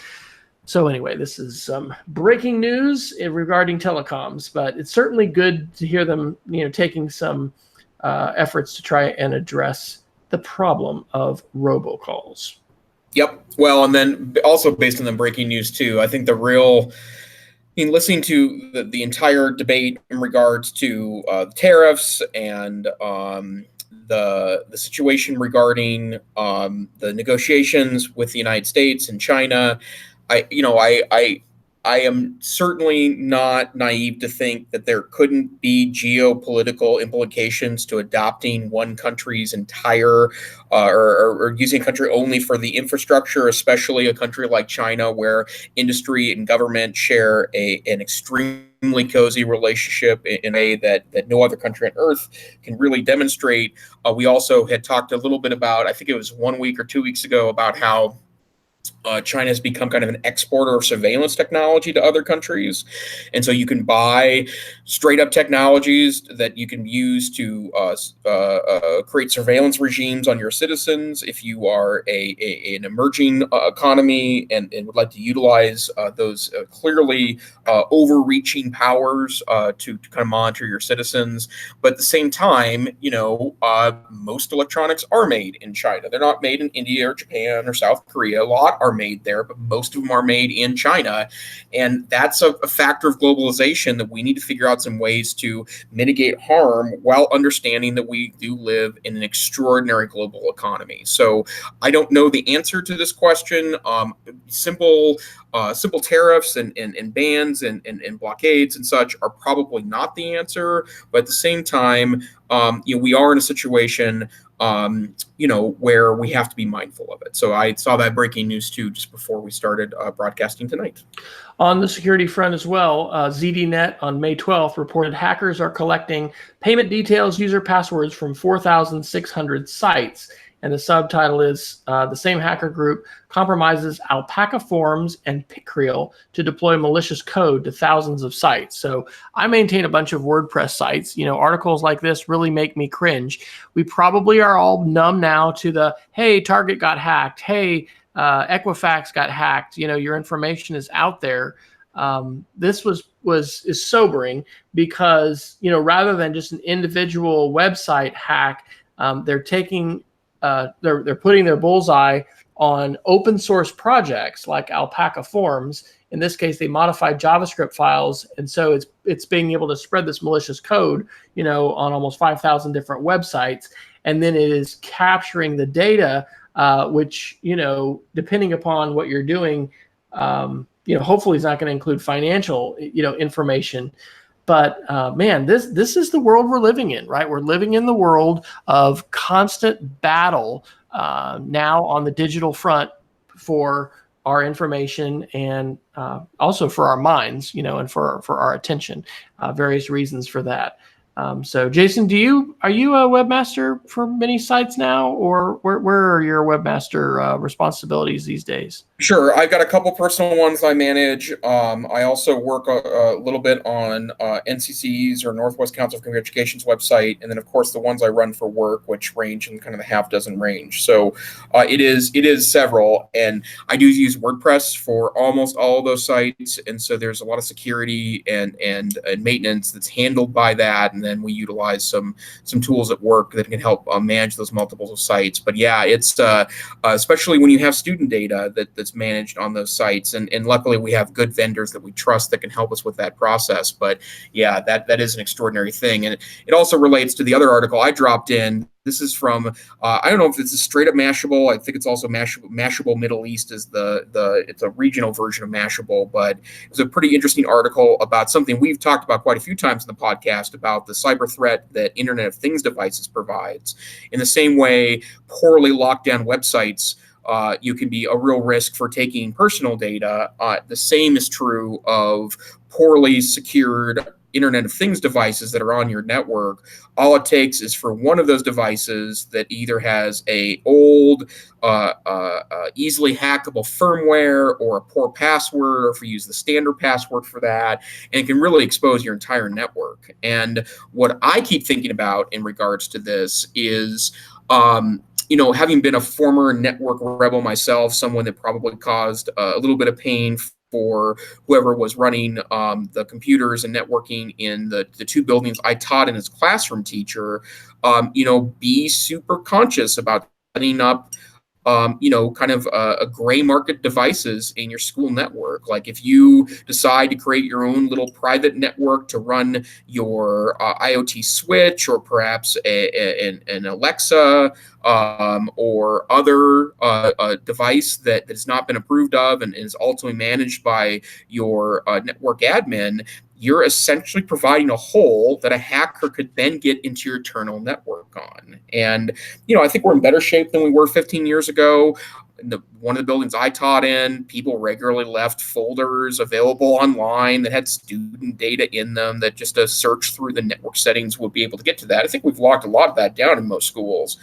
So anyway, this is some breaking news regarding telecoms, but it's certainly good to hear them, taking some efforts to try and address the problem of robocalls. Yep. Well, and then also based on the breaking news too, I think listening to the entire debate in regards to tariffs and the situation regarding the negotiations with the United States and China, I am certainly not naive to think that there couldn't be geopolitical implications to adopting one country's entire or using a country only for the infrastructure, especially a country like China, where industry and government share an extremely cozy relationship in a way that no other country on earth can really demonstrate. We also had talked a little bit about, I think it was 1 week or 2 weeks ago, about how China has become kind of an exporter of surveillance technology to other countries. And so you can buy straight up technologies that you can use to create surveillance regimes on your citizens. If you are an emerging economy and would like to utilize those clearly overreaching powers to kind of monitor your citizens. But at the same time, most electronics are made in China. They're not made in India or Japan or South Korea. A lot are made there, but most of them are made in China. And that's a factor of globalization that we need to figure out some ways to mitigate harm while understanding that we do live in an extraordinary global economy. So I don't know the answer to this question. Simple tariffs and bans and blockades and such are probably not the answer. But at the same time, we are in a situation where we have to be mindful of it. So I saw that breaking news too just before we started broadcasting tonight. On the security front as well, ZDNet on May 12th reported hackers are collecting payment details, user passwords from 4,600 sites. And the subtitle is the same hacker group compromises Alpaca Forms and Picreel to deploy malicious code to thousands of sites. So I maintain a bunch of WordPress sites. Articles like this really make me cringe. We probably are all numb now to the, hey, Target got hacked. Hey, Equifax got hacked. Your information is out there. This is sobering because, rather than just an individual website hack, they're taking they're putting their bullseye on open source projects like Alpaca Forms. In this case, they modified JavaScript files, and so it's being able to spread this malicious code, on almost 5,000 different websites, and then it is capturing the data, which depending upon what you're doing, hopefully it's not going to include financial, information. But man, this is the world we're living in, right? We're living in the world of constant battle now on the digital front for our information and also for our minds, and for our attention. Various reasons for that. So Jason, are you a webmaster for many sites now, or where are your webmaster responsibilities these days? Sure, I've got a couple personal ones I manage. I also work a little bit on NCC's or Northwest Council of Computer Education's website, and then of course the ones I run for work, which range in kind of the half dozen range. So it is several, and I do use WordPress for almost all of those sites, and so there's a lot of security and maintenance that's handled by that, and then we utilize some tools at work that can help manage those multiples of sites. But yeah, it's especially when you have student data that's managed on those sites. And luckily we have good vendors that we trust that can help us with that process. But yeah, that is an extraordinary thing. And it also relates to the other article I dropped in. This is from, I don't know if it's a straight up Mashable. I think it's also Mashable Middle East is it's a regional version of Mashable, but it's a pretty interesting article about something we've talked about quite a few times in the podcast about the cyber threat that Internet of Things devices provides. In the same way, poorly locked down websites you can be a real risk for taking personal data. The same is true of poorly secured Internet of Things devices that are on your network. All it takes is for one of those devices that either has a old, easily hackable firmware or a poor password, or if you use the standard password for that, and it can really expose your entire network. And what I keep thinking about in regards to this is having been a former network rebel myself, someone that probably caused a little bit of pain for whoever was running the computers and networking in the two buildings I taught in as classroom teacher, be super conscious about setting up kind of a gray market devices in your school network. Like if you decide to create your own little private network to run your IoT switch, or perhaps an Alexa or other device that has not been approved of and is ultimately managed by your network admin, you're essentially providing a hole that a hacker could then get into your internal network on. And, I think we're in better shape than we were 15 years ago. One of the buildings I taught in, people regularly left folders available online that had student data in them that just a search through the network settings would be able to get to that. I think we've locked a lot of that down in most schools.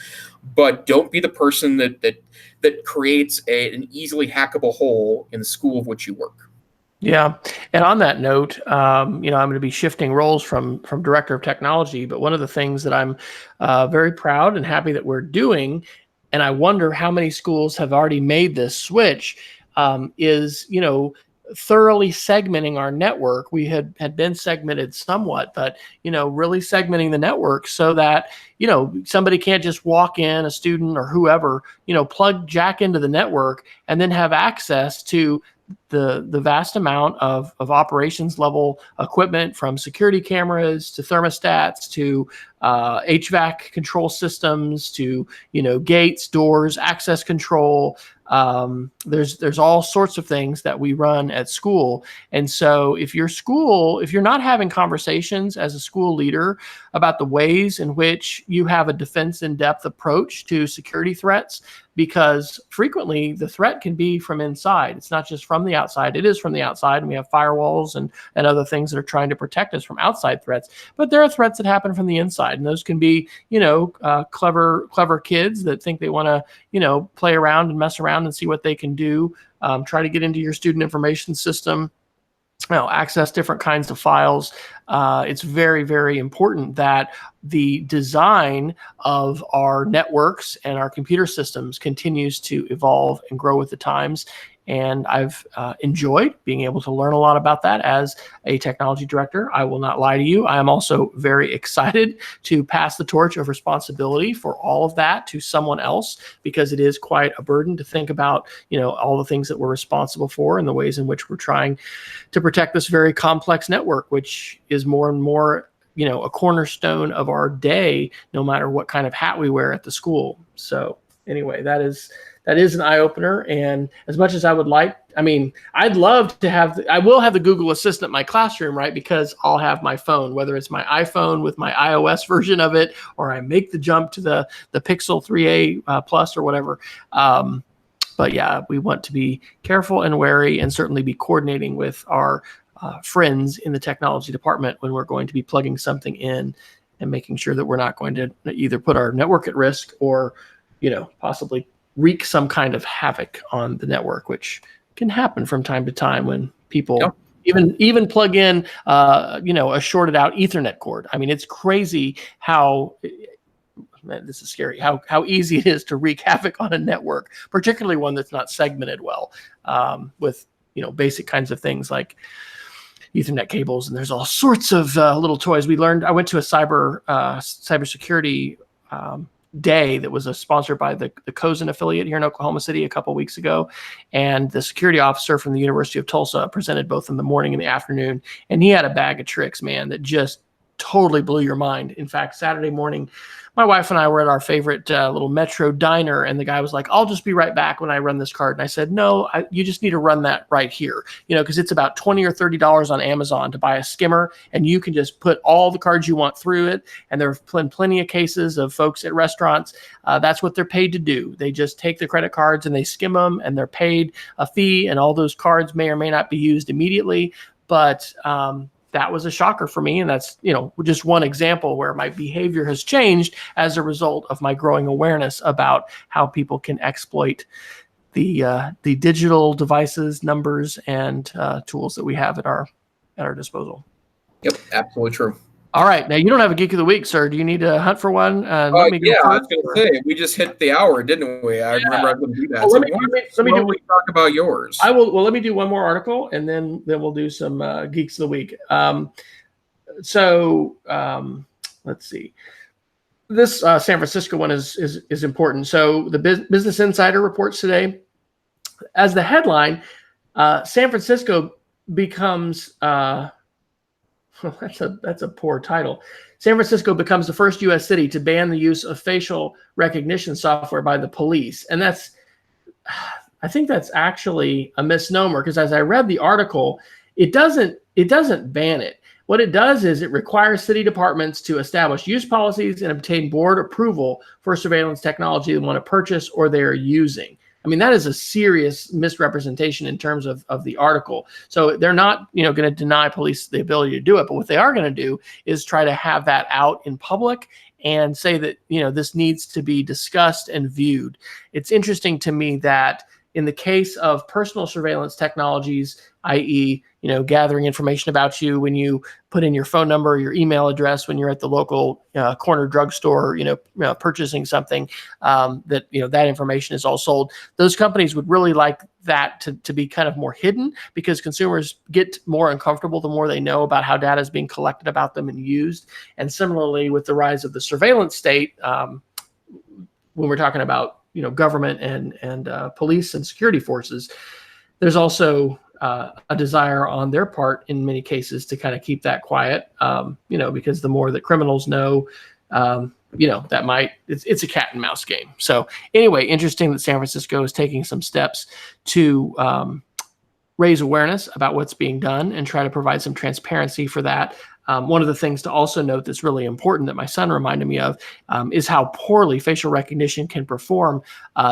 But don't be the person that creates an easily hackable hole in the school of which you work. Yeah, and on that note, I'm going to be shifting roles from director of technology, but one of the things that I'm very proud and happy that we're doing, and I wonder how many schools have already made this switch, is thoroughly segmenting our network. We had been segmented somewhat, but really segmenting the network so that somebody can't just walk in, a student or whoever, jack into the network and then have access to the vast amount of operations level equipment, from security cameras to thermostats to HVAC control systems to gates, doors, access control. There's all sorts of things that we run at school. And so if you're not having conversations as a school leader about the ways in which you have a defense in depth approach to security threats, because frequently the threat can be from inside. It's not just from the outside. It is from the outside, and we have firewalls and other things that are trying to protect us from outside threats. But there are threats that happen from the inside, and those can be, clever kids that think they want to, play around and mess around and see what they can do. Try to get into your student information system. Access different kinds of files. It's very, very important that the design of our networks and our computer systems continues to evolve and grow with the times. And I've enjoyed being able to learn a lot about that as a technology director. I will not lie to you. I am also very excited to pass the torch of responsibility for all of that to someone else, because it is quite a burden to think about, all the things that we're responsible for and the ways in which we're trying to protect this very complex network, which is more and more, a cornerstone of our day, no matter what kind of hat we wear at the school. So anyway, that is an eye-opener. And as much as I would like, I'd love to I will have the Google Assistant in my classroom, right? Because I'll have my phone, whether it's my iPhone with my iOS version of it, or I make the jump to the Pixel 3a Plus or whatever. But yeah, we want to be careful and wary, and certainly be coordinating with our friends in the technology department when we're going to be plugging something in and making sure that we're not going to either put our network at risk or, possibly wreak some kind of havoc on the network, which can happen from time to time when people even plug in, a shorted out Ethernet cord. I mean, it's crazy how, man, this is scary, how easy it is to wreak havoc on a network, particularly one that's not segmented well, with, basic kinds of things like Ethernet cables. And there's all sorts of little toys. I went to a cybersecurity day that was sponsored by the Cozen affiliate here in Oklahoma City a couple of weeks ago. And the security officer from the University of Tulsa presented both in the morning and the afternoon. And he had a bag of tricks, man, that just totally blew your mind. In fact, Saturday morning, my wife and I were at our favorite little Metro diner, and the guy was like, "I'll just be right back when I run this card." And I said, "No, you just need to run that right here, because it's about $20 or $30 on Amazon to buy a skimmer, and you can just put all the cards you want through it." And there have been plenty of cases of folks at restaurants. That's what they're paid to do. They just take the credit cards and they skim them, and they're paid a fee, and all those cards may or may not be used immediately. But that was a shocker for me. And that's, just one example where my behavior has changed as a result of my growing awareness about how people can exploit the digital devices, numbers, and tools that we have at our disposal. Yep, absolutely true. All right. Now, you don't have a Geek of the Week, sir. Do you need to hunt for one? I was going to say, we just hit the hour, didn't we? I remember I was going to do that. Well, let me talk about yours. I will. Well, let me do one more article, and then we'll do some Geeks of the Week. Let's see. This San Francisco one is important. So the Business Insider reports today, as the headline, San Francisco becomes... well, that's a poor title. San Francisco becomes the first U.S. city to ban the use of facial recognition software by the police. And I think that's actually a misnomer, because as I read the article, it doesn't ban it. What it does is it requires city departments to establish use policies and obtain board approval for surveillance technology they want to purchase or they're using. I mean, that is a serious misrepresentation in terms of the article. So they're not, going to deny police the ability to do it. But what they are going to do is try to have that out in public and say that, this needs to be discussed and viewed. It's interesting to me that in the case of personal surveillance technologies, i.e., gathering information about you when you put in your phone number, your email address, when you're at the local corner drugstore, purchasing something, that information is all sold. Those companies would really like that to be kind of more hidden, because consumers get more uncomfortable the more they know about how data is being collected about them and used. And similarly, with the rise of the surveillance state, when we're talking about government and police and security forces, there's also a desire on their part in many cases to kind of keep that quiet, because the more that criminals know, it's a cat and mouse game. So anyway, interesting that San Francisco is taking some steps to raise awareness about what's being done and try to provide some transparency for that. One of the things to also note that's really important that my son reminded me of is how poorly facial recognition can perform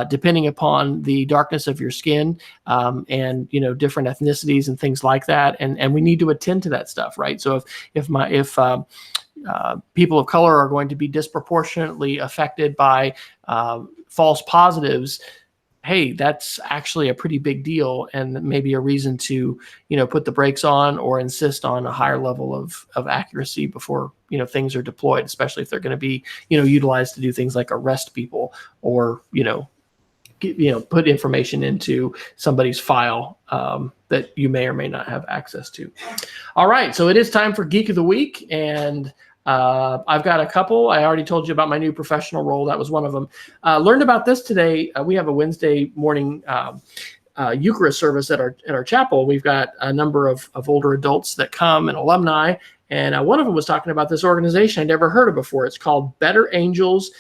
depending upon the darkness of your skin and different ethnicities and things like that. And we need to attend to that stuff, right? So if people of color are going to be disproportionately affected by false positives, hey, that's actually a pretty big deal, and maybe a reason to, put the brakes on or insist on a higher level of accuracy before, things are deployed, especially if they're going to be, utilized to do things like arrest people or, put information into somebody's file that you may or may not have access to. All right, so it is time for Geek of the Week, and I've got a couple. I already told you about my new professional role. That was one of them. Learned about this today. We have a Wednesday morning Eucharist service at our chapel. We've got a number of older adults that come and alumni. And one of them was talking about this organization I'd never heard of before. It's called Better Angels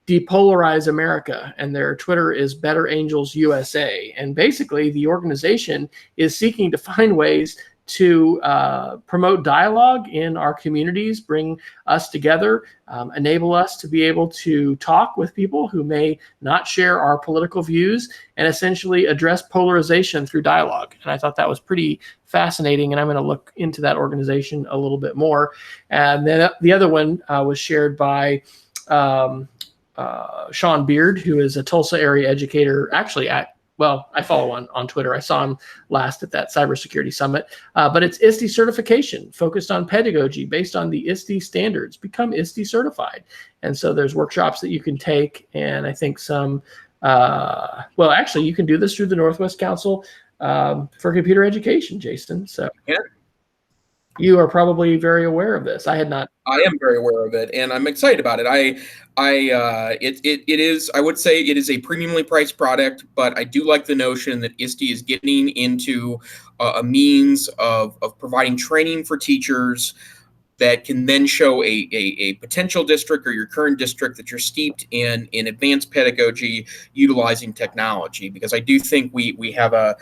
Depolarize America, and their Twitter is Better Angels USA. And basically, the organization is seeking to find ways to promote dialogue in our communities, bring us together, enable us to be able to talk with people who may not share our political views, and essentially address polarization through dialogue. And I thought that was pretty fascinating, and I'm going to look into that organization a little bit more. And then the other one was shared by Sean Beard, who is a Tulsa area educator, actually I follow on Twitter. I saw him last at that cybersecurity summit. But it's ISTE certification focused on pedagogy based on the ISTE standards. Become ISTE certified. And so there's workshops that you can take, and I think some, actually you can do this through the Northwest Council for Computer Education, Jason. So yeah. You are probably very aware of this. I had not. I am very aware of it, and I'm excited about it. It is, I would say it is a premiumly priced product, but I do like the notion that ISTE is getting into a means of providing training for teachers that can then show a potential district or your current district that you're steeped in advanced pedagogy utilizing technology. Because I do think we have a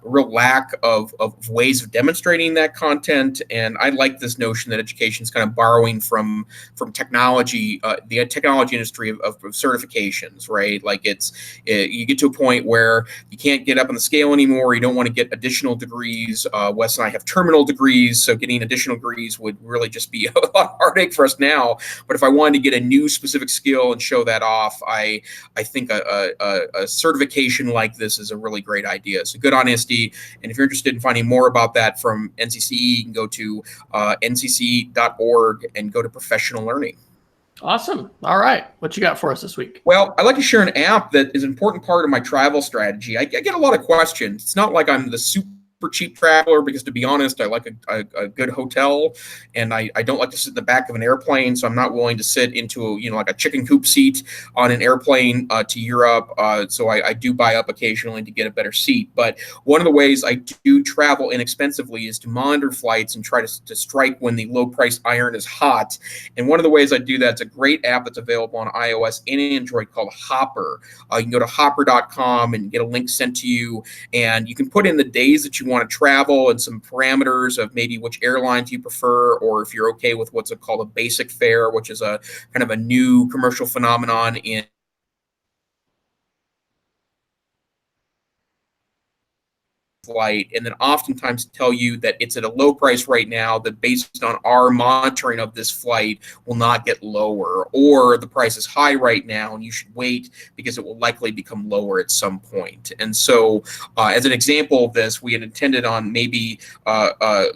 real lack of ways of demonstrating that content, and I like this notion that education is kind of borrowing from technology, the technology industry of certifications, right? Like you get to a point where you can't get up on the scale anymore. You don't want to get additional degrees. Wes and I have terminal degrees, so getting additional degrees would really just be a lot of heartache for us now. But if I wanted to get a new specific skill and show that off, I think a certification like this is a really great idea. So good on ISTE. And if you're interested in finding more about that from NCCE, you can go to ncce.org and go to professional learning. Awesome. All right. What you got for us this week? Well, I'd like to share an app that is an important part of my travel strategy. I get a lot of questions. It's not like I'm the super cheap traveler, because to be honest, I like a good hotel, and I don't like to sit in the back of an airplane, so I'm not willing to sit into like a chicken coop seat on an airplane to Europe. So I do buy up occasionally to get a better seat. But one of the ways I do travel inexpensively is to monitor flights and try to strike when the low price iron is hot. And one of the ways I do that, it's a great app that's available on iOS and Android called Hopper. You can go to hopper.com and get a link sent to you, and you can put in the days that you want to travel and some parameters of maybe which airlines you prefer, or if you're okay with what's called a basic fare, which is a kind of a new commercial phenomenon in flight, and then oftentimes tell you that it's at a low price right now that based on our monitoring of this flight will not get lower, or the price is high right now and you should wait because it will likely become lower at some point. And so as an example of this, we had intended on maybe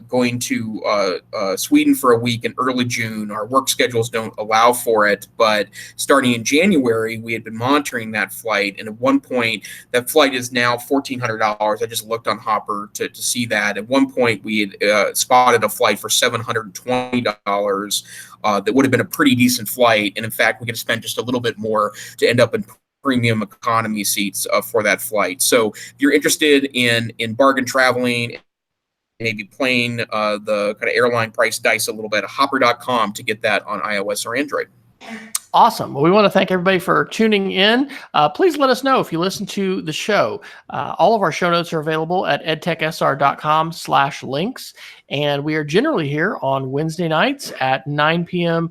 going to Sweden for a week in early June. Our work schedules don't allow for it, but starting in January, we had been monitoring that flight, and at one point that flight is now $1,400. I just looked on Hopper to see that. At one point, we had spotted a flight for $720 that would have been a pretty decent flight. And in fact, we could have spent just a little bit more to end up in premium economy seats for that flight. So if you're interested in bargain traveling, maybe playing the kind of airline price dice a little bit, hopper.com to get that on iOS or Android. Awesome. Well, we want to thank everybody for tuning in. Please let us know if you listen to the show. All of our show notes are available at edtechsr.com/links. And we are generally here on Wednesday nights at 9 p.m.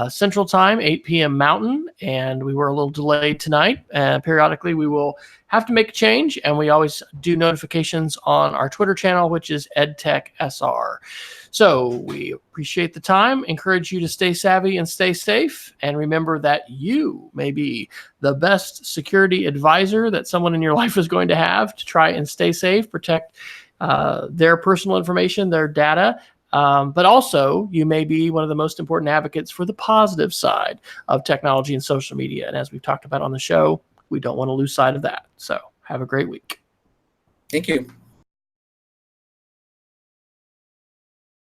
Central Time, 8 p.m. Mountain. And we were a little delayed tonight. Periodically, we will have to make a change. And we always do notifications on our Twitter channel, which is EdTechSR. So we appreciate the time, encourage you to stay savvy and stay safe. And remember that you may be the best security advisor that someone in your life is going to have to try and stay safe, protect their personal information, their data. But also, you may be one of the most important advocates for the positive side of technology and social media. And as we've talked about on the show, we don't want to lose sight of that. So have a great week. Thank you.